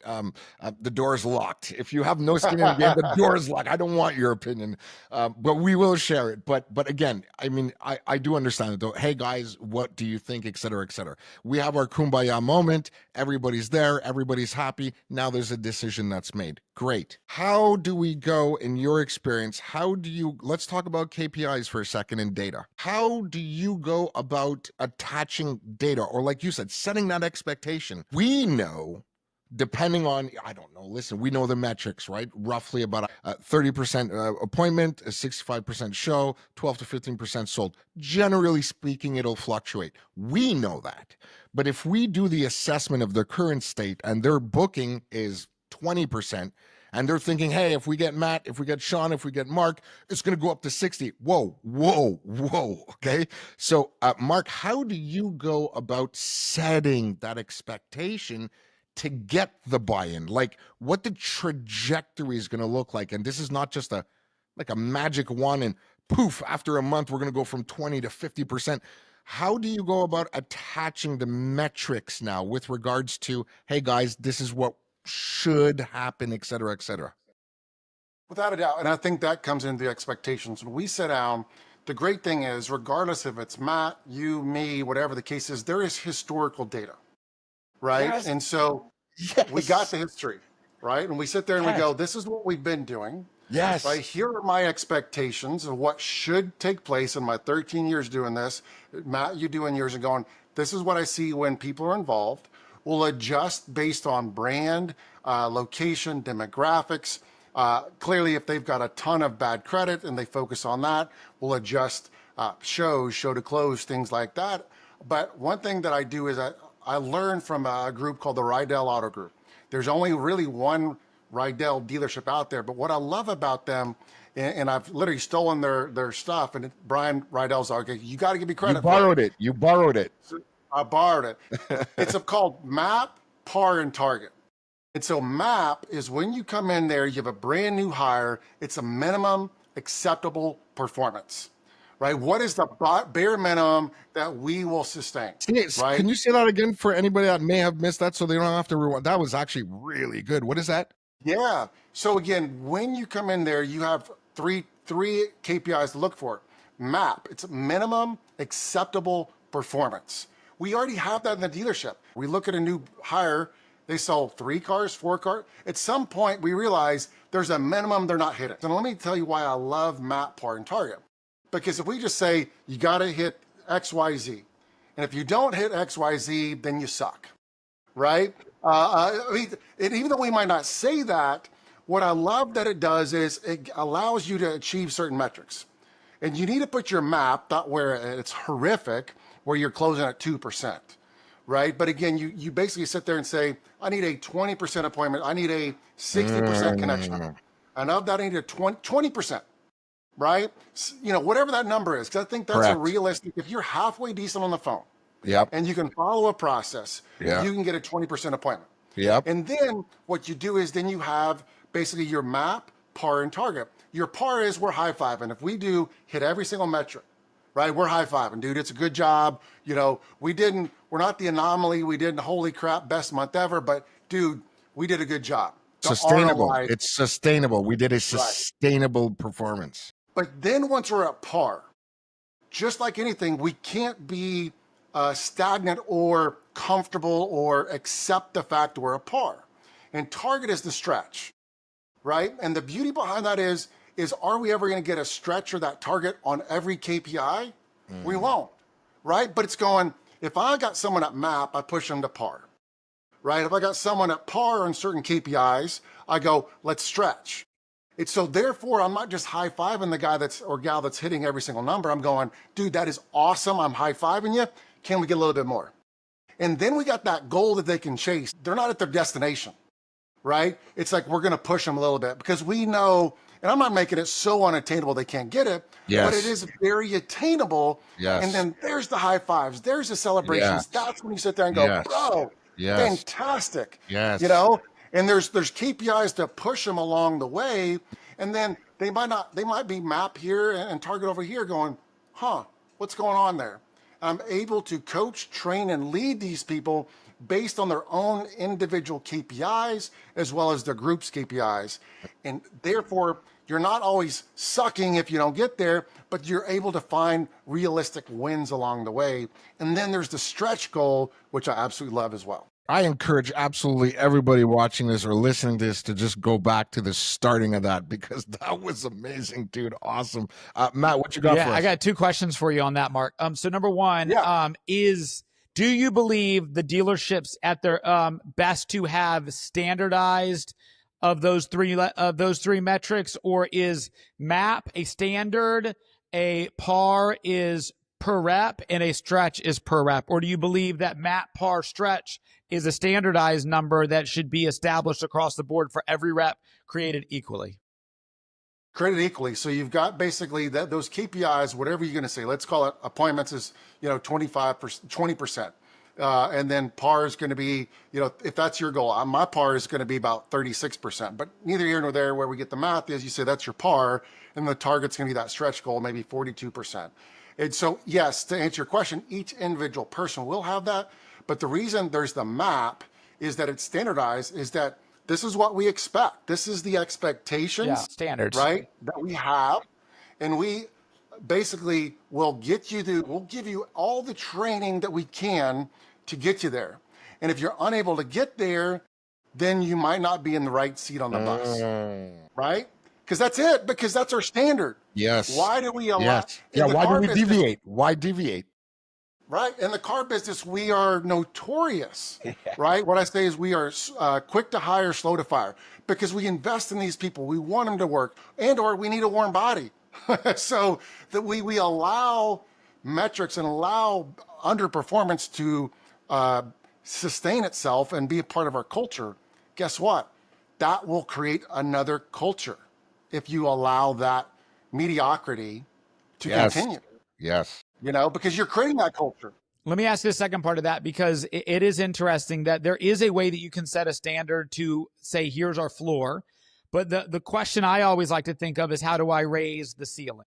the door is locked. If you have no skin in the game, the door is locked. I don't want your opinion, but we will share it. But again, I mean, I do understand it though. Hey guys, what do you think, et cetera, et cetera. We have our kumbaya moment. Everybody's there. Everybody's happy. Now there's a decision that's made. Great. How do we go in your experience? Let's talk about KPIs for a second and data. How do you go about attaching data or, like you said, setting that expectation? We know, depending on, I don't know, listen, we know the metrics, right? Roughly about a 30% appointment, a 65% show, 12 to 15% sold. Generally speaking, it'll fluctuate. We know that. But if we do the assessment of the current state and their booking is 20%, and they're thinking, hey, if we get Matt, if we get Shawn, if we get Mark, it's going to go up to 60. Whoa. Okay. So, Mark, how do you go about setting that expectation to get the buy-in? Like what the trajectory is going to look like. And this is not just a magic wand and poof, after a month, we're going to go from 20 to 50%. How do you go about attaching the metrics now with regards to, hey guys, this is what should happen, et cetera, et cetera? Without a doubt. And I think that comes into the expectations. When we sit down, the great thing is, regardless if it's Matt, you, me, whatever the case is, there is historical data, right? Yes. And so we got the history, right? And we sit there and we go, this is what we've been doing. Yes. Right. Here are my expectations of what should take place in my 13 years doing this. Matt, you doing years and going, this is what I see when people are involved. We'll adjust based on brand, location, demographics. Clearly, if they've got a ton of bad credit and they focus on that, we'll adjust show to close, things like that. But one thing that I do is I learned from a group called the Rydell Auto Group. There's only really one Rydell dealership out there. But what I love about them, and I've literally stolen their stuff, and Brian Rydell's like, you got to give me credit. You borrowed it. I borrowed it. It's called MAP, PAR, and Target. And so MAP is when you come in there, you have a brand new hire, it's a minimum acceptable performance, right? What is the bare minimum that we will sustain? Right? Can you say that again for anybody that may have missed that so they don't have to rewind? That was actually really good. What is that? Yeah. So again, when you come in there, you have three KPIs to look for. MAP, it's minimum acceptable performance. We already have that in the dealership. We look at a new hire They sold 3 cars, 4 cars. At some point, we realized there's a minimum they're not hitting. And let me tell you why I love map, par, and target. Because if we just say, you got to hit X, Y, Z, and if you don't hit X, Y, Z, then you suck, right? I mean, and even though we might not say that, what I love that it does is it allows you to achieve certain metrics. And you need to put your map, not where it's horrific, where you're closing at 2%, right? But again, you basically sit there and say, I need a 20% appointment. I need a 60% connection. And of that, I need a 20%, right? You know, whatever that number is, because I think that's a realistic, if you're halfway decent on the phone, and you can follow a process, you can get a 20% appointment. And then what you do is then you have basically your map, par, and target. Your par is we're high-fiving. If we do hit every single metric, right, we're high-fiving. Dude, it's a good job. You know, we're not the anomaly. We didn't, holy crap, best month ever. But, dude, we did a good job. Sustainable. It's sustainable. We did a sustainable performance. But then once we're at par, just like anything, we can't be stagnant or comfortable or accept the fact we're at par. And target is the stretch, right? And the beauty behind that is are we ever going to get a stretch or that target on every KPI? We won't, right? But it's going, if I got someone at map, I push them to par, right? If I got someone at par on certain KPIs, I go, let's stretch. It's so therefore, I'm not just high-fiving the guy or gal that's hitting every single number. I'm going, dude, that is awesome. I'm high-fiving you. Can we get a little bit more? And then we got that goal that they can chase. They're not at their destination, right? It's like we're going to push them a little bit because we know, and I'm not making it so unattainable they can't get it, but it is very attainable. And then there's the high fives. There's the celebrations. That's when you sit there and go, bro, fantastic. You know, and there's KPIs to push them along the way. And then they might be map here and target over here going, what's going on there? I'm able to coach, train, and lead these people based on their own individual KPIs as well as their group's KPIs. And therefore, you're not always sucking if you don't get there, but you're able to find realistic wins along the way. And then there's the stretch goal, which I absolutely love as well. I encourage absolutely everybody watching this or listening to this to just go back to the starting of that because that was amazing, dude. Awesome. Matt, what you got for us? I got 2 questions for you on that, Mark. So number one is, do you believe the dealerships at their best to have standardized of those three metrics, or is MAP a standard, a PAR is per rep, and a stretch is per rep? Or do you believe that MAP, PAR, stretch is a standardized number that should be established across the board for every rep, created equally? Created equally. So you've got basically those KPIs, whatever you're going to say, let's call it appointments is, 20%. And then PAR is going to be, if that's your goal, my PAR is going to be about 36%, but neither here nor there. Where we get the math is you say that's your PAR and the target's going to be that stretch goal, maybe 42%. And so, yes, to answer your question, each individual person will have that. But the reason there's the map is that it's standardized, is that this is what we expect. This is the expectations, standards, right, that we have. And we basically will we'll give you all the training that we can to get you there. And if you're unable to get there, then you might not be in the right seat on the bus, right? Because that's it, because that's our standard. Yes. Why do we allow? Why do we deviate? Why deviate? Right. In the car business, we are notorious, right? What I say is we are quick to hire, slow to fire, because we invest in these people. We want them to work, or we need a warm body. So that we allow metrics and allow underperformance to sustain itself and be a part of our culture. Guess what? That will create another culture if you allow that mediocrity to continue. Yes. Because you're creating that culture. Let me ask you the second part of that, because it is interesting that there is a way that you can set a standard to say, here's our floor. But the question I always like to think of is, how do I raise the ceiling?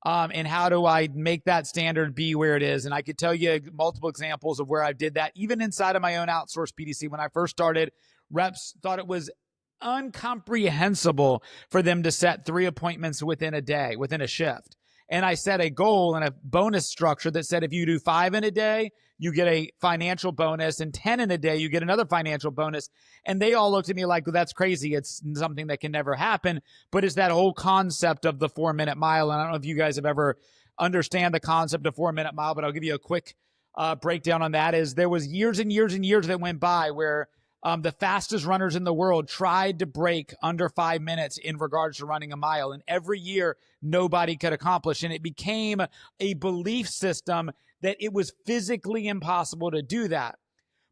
And how do I make that standard be where it is? And I could tell you multiple examples of where I did that, even inside of my own outsourced BDC. When I first started, reps thought it was incomprehensible for them to set 3 appointments within a day, within a shift. And I set a goal and a bonus structure that said, if you do 5 in a day, you get a financial bonus, and 10 in a day, you get another financial bonus. And they all looked at me like, well, that's crazy. It's something that can never happen. But it's that whole concept of the 4-minute mile. And I don't know if you guys have ever understand the concept of 4-minute mile, but I'll give you a quick breakdown on that. Is there was years and years and years that went by where the fastest runners in the world tried to break under 5 minutes in regards to running a mile. And every year, nobody could accomplish. And it became a belief system that it was physically impossible to do that.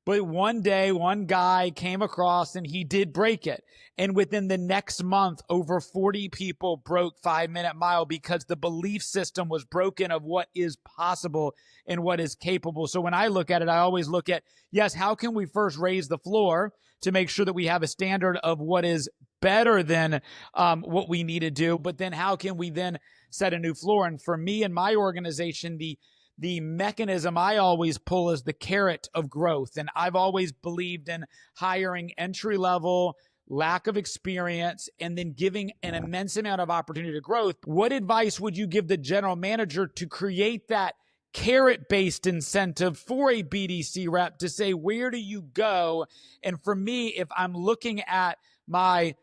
But one day, one guy came across and he did break it. And within the next month, over 40 people broke 5-minute mile because the belief system was broken of what is possible and what is capable. So when I look at it, I always look at, yes, how can we first raise the floor to make sure that we have a standard of what is better than what we need to do? But then how can we then set a new floor? And for me and my organization, the mechanism I always pull is the carrot of growth. And I've always believed in hiring entry level, lack of experience, and then giving an immense amount of opportunity to growth. What advice would you give the general manager to create that carrot-based incentive for a BDC rep to say, where do you go? And for me, if I'm looking at my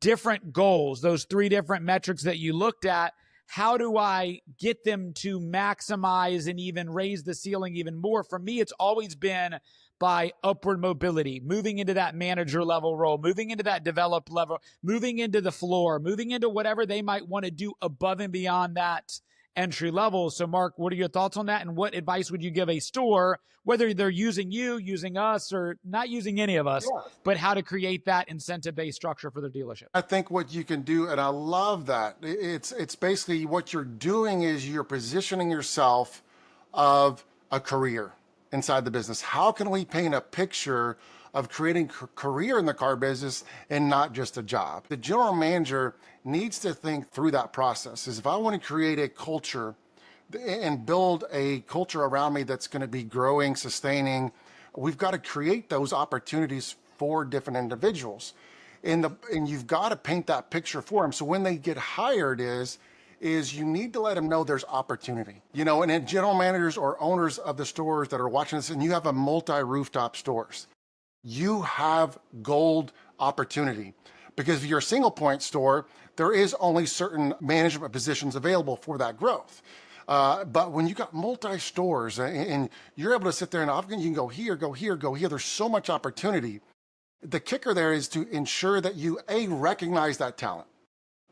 different goals, those 3 different metrics that you looked at, how do I get them to maximize and even raise the ceiling even more? For me, it's always been by upward mobility, moving into that manager level role, moving into that developed level, moving into the floor, moving into whatever they might want to do above and beyond that entry level. So Mark, what are your thoughts on that? And what advice would you give a store, whether they're using you, using us, or not using any of us, but how to create that incentive-based structure for their dealership? I think what you can do, and I love that, it's basically what you're doing is you're positioning yourself of a career inside the business. How can we paint a picture of creating career in the car business and not just a job? The general manager needs to think through that process. Is if I want to create a culture and build a culture around me that's going to be growing, sustaining, we've got to create those opportunities for different individuals. And you've got to paint that picture for them. So when they get hired is you need to let them know there's opportunity. You know, and then general managers or owners of the stores that are watching this, and you have a multi-rooftop stores, you have gold opportunity. Because if you're a single point store, there is only certain management positions available for that growth. But when you got multi-stores and you're able to sit there and you can go here, go here, go here, there's so much opportunity. The kicker there is to ensure that you, recognize that talent,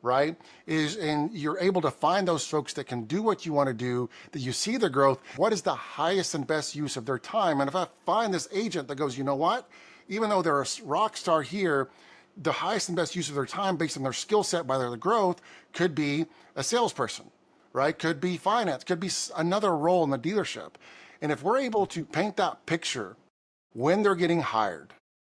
right? And you're able to find those folks that can do what you want to do, that you see the growth. What is the highest and best use of their time? And if I find this agent that goes, you know what? Even though they're a rock star here, the highest and best use of their time based on their skill set by their growth could be a salesperson, right? Could be finance, could be another role in the dealership. And if we're able to paint that picture when they're getting hired,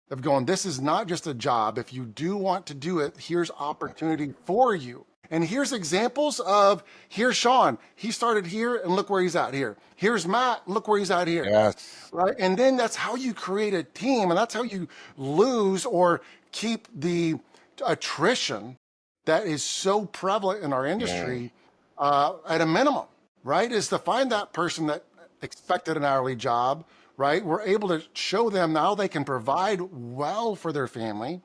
of going, this is not just a job. If you do want to do it, here's opportunity for you. And here's examples of, here's Shawn. He started here and look where he's at here. Here's Matt, look where he's at here. Yes. Right? And then that's how you create a team, and that's how you lose or keep the attrition that is so prevalent in our industry at a minimum, right? Is to find that person that expected an hourly job, right? We're able to show them now they can provide well for their family,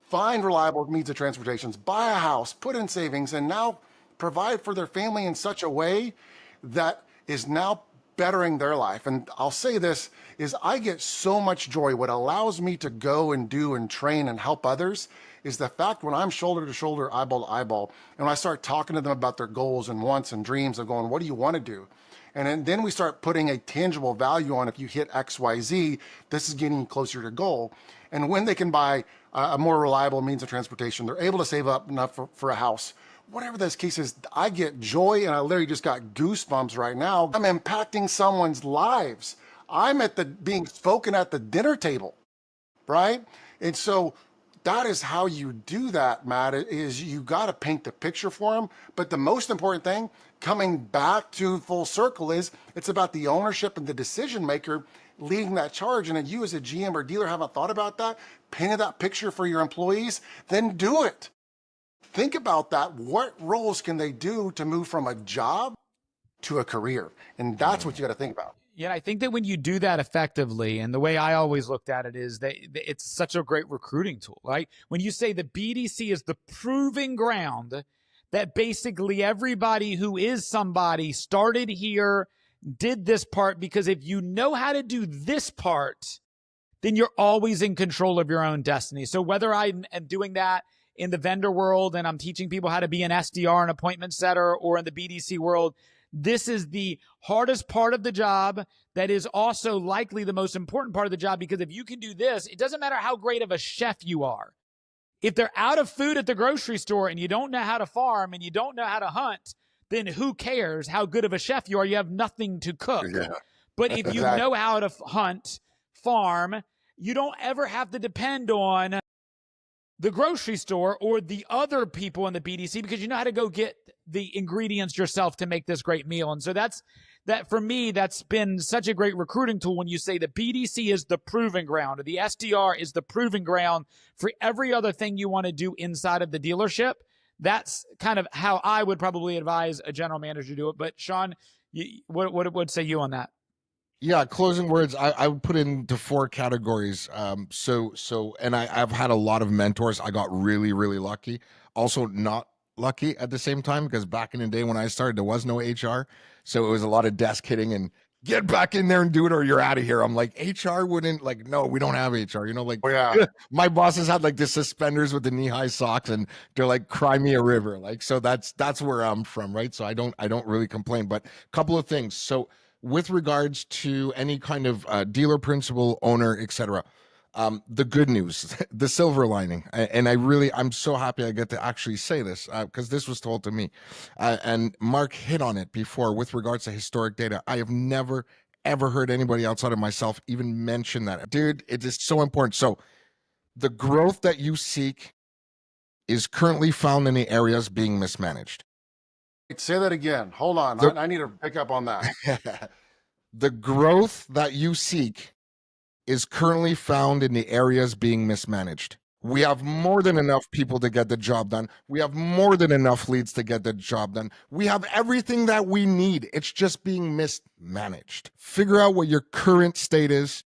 find reliable means of transportation, buy a house, put in savings, and now provide for their family in such a way that is now bettering their life. And I'll say this is I get so much joy. What allows me to go and do and train and help others is the fact when I'm shoulder to shoulder, eyeball to eyeball, and when I start talking to them about their goals and wants and dreams of going, what do you want to do? And then we start putting a tangible value on, if you hit X, Y, Z, this is getting you closer to goal. And when they can buy a more reliable means of transportation, they're able to save up enough for a house. Whatever this case is, I get joy, and I literally just got goosebumps right now. I'm impacting someone's lives. I'm being spoken at the dinner table, right? And so that is how you do that, Matt, is you got to paint the picture for them. But the most important thing, coming back to full circle, is it's about the ownership and the decision maker leading that charge. And if you as a GM or dealer haven't thought about that, painted that picture for your employees, then do it. Think about that. What roles can they do to move from a job to a career? And that's what you got to think about. Yeah, I think that when you do that effectively, and the way I always looked at it is that it's such a great recruiting tool, right? When you say the BDC is the proving ground that basically everybody who is somebody started here, did this part, because if you know how to do this part, then you're always in control of your own destiny. So whether I am doing that in the vendor world and I'm teaching people how to be an SDR, an appointment setter, or in the BDC world, this is the hardest part of the job that is also likely the most important part of the job, because if you can do this, it doesn't matter how great of a chef you are. If they're out of food at the grocery store and you don't know how to farm and you don't know how to hunt, then who cares how good of a chef you are? You have nothing to cook. Yeah. But if you know how to hunt, farm, you don't ever have to depend on the grocery store or the other people in the BDC, because you know how to go get the ingredients yourself to make this great meal. And so that for me, that's been such a great recruiting tool. When you say the BDC is the proving ground, or the SDR is the proving ground for every other thing you want to do inside of the dealership, that's kind of how I would probably advise a general manager to do it. But Shawn, what would say you on that? Yeah, closing words. I would put it into 4 categories. And I've had a lot of mentors. I got really, really lucky. Also not lucky at the same time, because back in the day when I started, there was no HR. So it was a lot of desk hitting and get back in there and do it or you're out of here. I'm like, HR wouldn't, like, no, we don't have HR. You know, like, my bosses had like the suspenders with the knee-high socks and they're like, cry me a river. Like, so that's where I'm from, right? So I don't really complain. But a couple of things. So with regards to any kind of dealer, principal, owner, etc., the good news, the silver lining, and I'm so happy I get to actually say this, because this was told to me, and Mark hit on it before with regards to historic data. I have never, ever heard anybody outside of myself even mention that. Dude, it is so important. So the growth that you seek is currently found in the areas being mismanaged. Say that again. Hold on. I need to pick up on that. The growth that you seek is currently found in the areas being mismanaged. We have more than enough people to get the job done. We have more than enough leads to get the job done. We have everything that we need. It's just being mismanaged. Figure out what your current state is.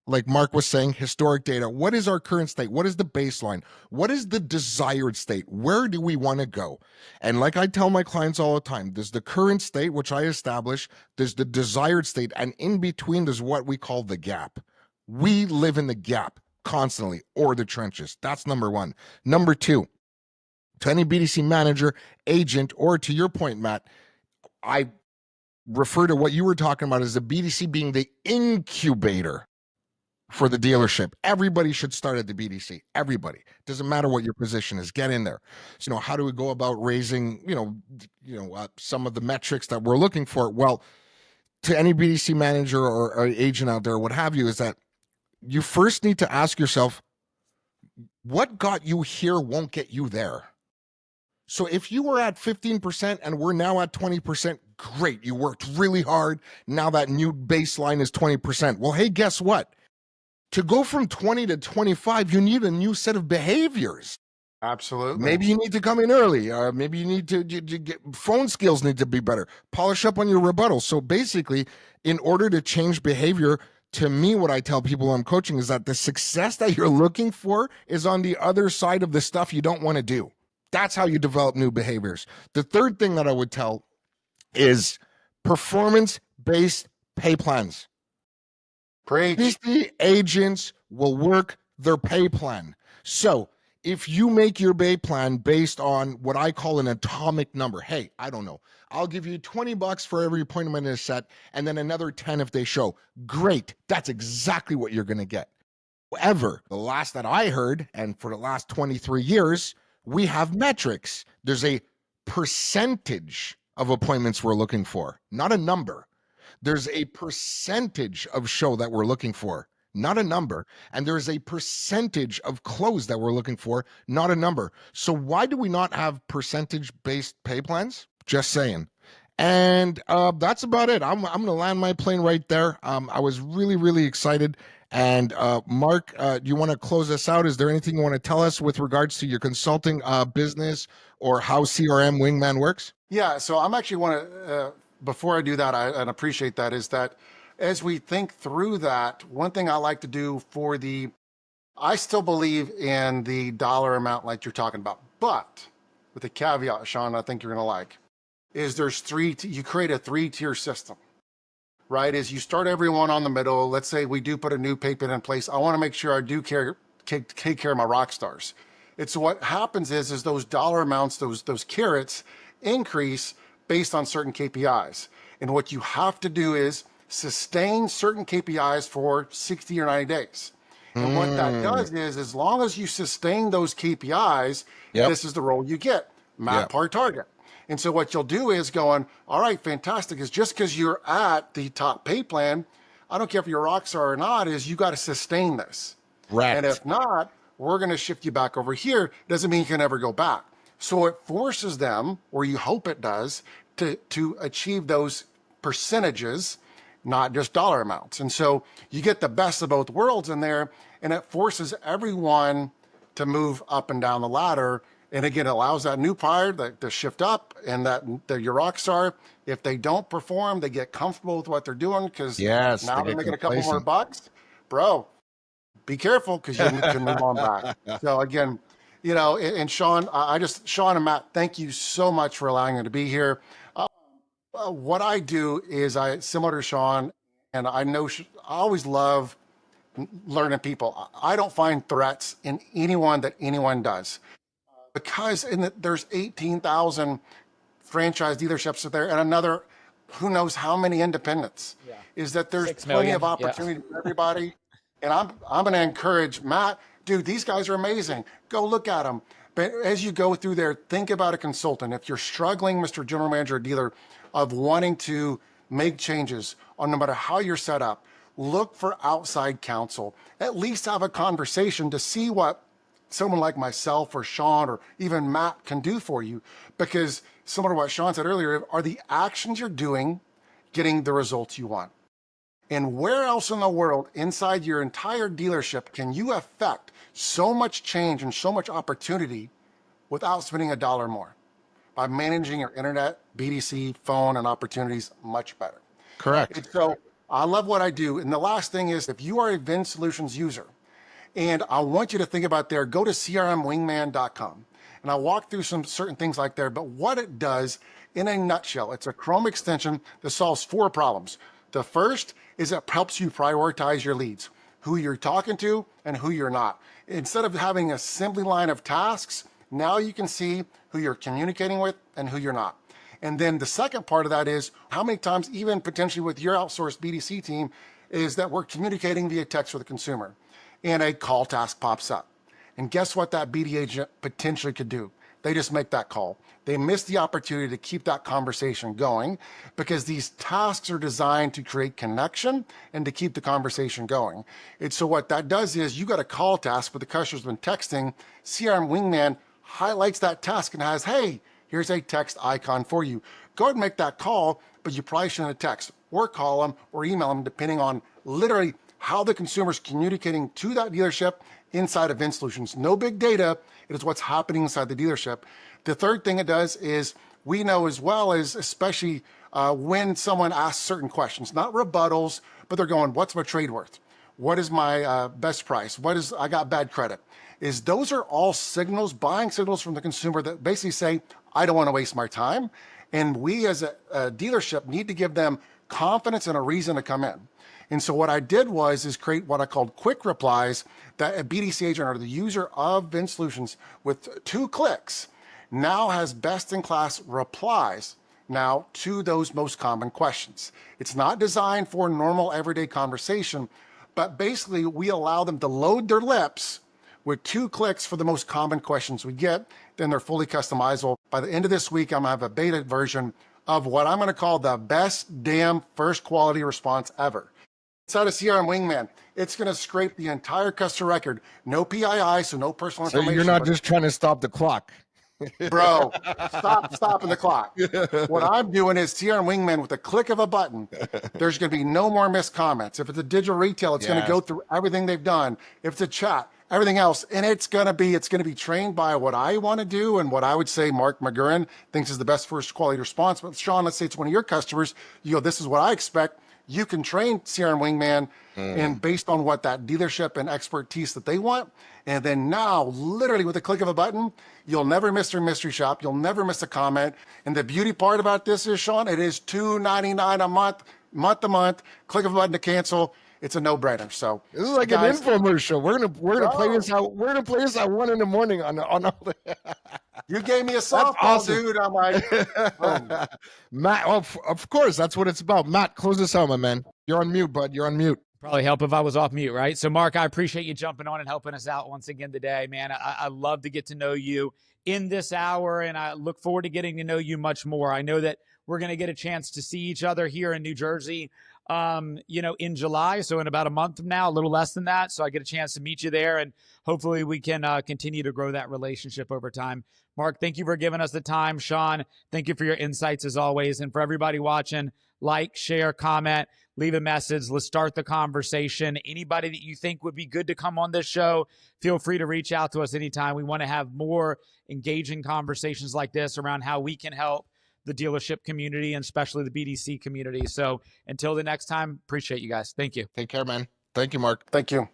Like Mark was saying, historic data. What is our current state? What is the baseline? What is the desired state? Where do we want to go? And like I tell my clients all the time, there's the current state, which I establish. There's the desired state. And in between, there's what we call the gap. We live in the gap constantly, or the trenches. That's number 1. Number 2, to any BDC manager, agent, or to your point, Matt, I refer to what you were talking about as the BDC being the incubator for the dealership. Everybody should start at the BDC. Everybody. Doesn't matter what your position is. Get in there. So, how do we go about raising, some of the metrics that we're looking for? Well, to any BDC manager or agent out there, what have you, is that you first need to ask yourself, what got you here won't get you there. So if you were at 15% and we're now at 20%, great. You worked really hard. Now that new baseline is 20%. Well, hey, guess what? To go from 20 to 25, you need a new set of behaviors. Absolutely. Maybe you need to come in early. Maybe you need to get phone skills need to be better. Polish up on your rebuttal. So basically, in order to change behavior, to me, what I tell people I'm coaching is that the success that you're looking for is on the other side of the stuff you don't want to do. That's how you develop new behaviors. The third thing that I would tell is performance-based pay plans. BDC agents will work their pay plan. So if you make your pay plan based on what I call an atomic number, hey, I don't know, I'll give you $20 for every appointment in a set and then another 10 if they show. Great. That's exactly what you're going to get. However, the last that I heard, and for the last 23 years, we have metrics. There's a percentage of appointments we're looking for, not a number. There's a percentage of show that we're looking for, not a number. And there's a percentage of close that we're looking for, not a number. So why do we not have percentage-based pay plans? Just saying. And that's about it. I'm going to land my plane right there. I was really, really excited. And Mark, do you want to close us out? Is there anything you want to tell us with regards to your consulting business or how CRM Wingman works? Yeah, so I'm actually want to, before I do that, I appreciate that, is that as we think through that, one thing I like to do I still believe in the dollar amount like you're talking about, but with a caveat, Shawn, I think you're going to like, is you create a 3-tier system, right? Is you start everyone on the middle. Let's say we do put a new payment in place. I want to make sure I do take care of my rock stars. It's what happens is those dollar amounts, those carrots increase based on certain KPIs. And what you have to do is sustain certain KPIs for 60 or 90 days. And what that does is, as long as you sustain those KPIs, this is the role you get, map par target. And so what you'll do is going, all right, fantastic, is just because you're at the top pay plan, I don't care if you're a rock star or not, is you got to sustain this. Right. And if not, we're going to shift you back over here. Doesn't mean you can never go back. So it forces them, or you hope it does, to achieve those percentages, not just dollar amounts. And so you get the best of both worlds in there, and it forces everyone to move up and down the ladder. And again, it allows that new hire to shift up, and that your rock star, if they don't perform, they get comfortable with what they're doing because now they're making a couple more bucks. Bro, be careful because you can move on back. So again, and Shawn, Shawn and Matt, thank you so much for allowing me to be here. What I do is similar to Shawn, and I always love learning people. I don't find threats in anyone does, because there's 18,000 franchise dealerships out there, and another, who knows how many independents. Is that there's plenty of opportunity for everybody. And I'm going to encourage Matt, dude, these guys are amazing. Go look at them. But as you go through there, think about a consultant. If you're struggling, Mr. General Manager or dealer, of wanting to make changes on no matter how you're set up, look for outside counsel. At least have a conversation to see what someone like myself or Shawn or even Matt can do for you. Because similar to what Shawn said earlier, are the actions you're doing getting the results you want? And where else in the world inside your entire dealership can you affect so much change and so much opportunity without spending a dollar more? By managing your internet, BDC, phone, and opportunities much better. Correct. And so I love what I do. And the last thing is, if you are a Vin Solutions user, and I want you to think about go to crmwingman.com. And I'll walk through some certain things like there. But what it does, in a nutshell, it's a Chrome extension that solves 4 problems. The first is it helps you prioritize your leads, who you're talking to and who you're not. Instead of having an assembly line of tasks, now you can see who you're communicating with and who you're not. And then the second part of that is how many times, even potentially with your outsourced BDC team, is that we're communicating via text with the consumer and a call task pops up. And guess what that BD agent potentially could do? They just make that call. They miss the opportunity to keep that conversation going because these tasks are designed to create connection and to keep the conversation going. And so what that does is you got a call task, but the customer's been texting. CRM Wingman highlights that task and has, hey, here's a text icon for you. Go ahead and make that call, but you probably shouldn't text or call them or email them, depending on literally how the consumer's communicating to that dealership inside of Vin Solutions. No big data. It is what's happening inside the dealership. The third thing it does is we know as well as, especially when someone asks certain questions, not rebuttals, but they're going, what's my trade worth? What is my best price? I got bad credit? Those are all signals, buying signals from the consumer that basically say, I don't want to waste my time. And we as a dealership need to give them confidence and a reason to come in. And so what I did is create what I called quick replies that a BDC agent or the user of Vin Solutions with 2 clicks now has best-in-class replies now to those most common questions. It's not designed for normal everyday conversation, but basically we allow them to load their lips with 2 clicks for the most common questions we get. Then they're fully customizable. By the end of this week, I'm gonna have a beta version of what I'm gonna call the best damn first quality response ever. Inside of CRM Wingman, it's going to scrape the entire customer record. No PII, so no personal information. So you're not just trying to stop the clock. Bro, stopping the clock. What I'm doing is CRM Wingman with a click of a button. There's going to be no more missed comments. If it's a digital retail, it's going to go through everything they've done. If it's a chat, everything else, and it's going to be trained by what I want to do and what I would say Marc McGurren thinks is the best first quality response. But Shawn, let's say it's one of your customers. You go, this is what I expect. you can train CRM Wingman and based on what that dealership and expertise that they want. And then now, literally with a click of a button, you'll never miss their mystery shop. You'll never miss a comment. And the beauty part about this is, Shawn, it is $2.99 a month to month. Click of a button to cancel. It's a no-brainer. So this is like guys, an infomercial. We're gonna play this out. We're gonna play this at 1 a.m. on all the. You gave me a softball, awesome. Dude. I'm like, oh. Matt. Of course, that's what it's about. Matt, close this out, my man. You're on mute, bud. You're on mute. Probably help if I was off mute, right? So, Mark, I appreciate you jumping on and helping us out once again today, man. I love to get to know you in this hour, and I look forward to getting to know you much more. I know that we're going to get a chance to see each other here in New Jersey, in July. So in about a month from now, a little less than that. So I get a chance to meet you there, and hopefully we can continue to grow that relationship over time. Mark, thank you for giving us the time. Shawn, thank you for your insights as always. And for everybody watching, like, share, comment, leave a message. Let's start the conversation. Anybody that you think would be good to come on this show, feel free to reach out to us anytime. We want to have more engaging conversations like this around how we can help the dealership community and especially the BDC community. So until the next time, appreciate you guys. Thank you. Take care, man. Thank you, Mark. Thank you.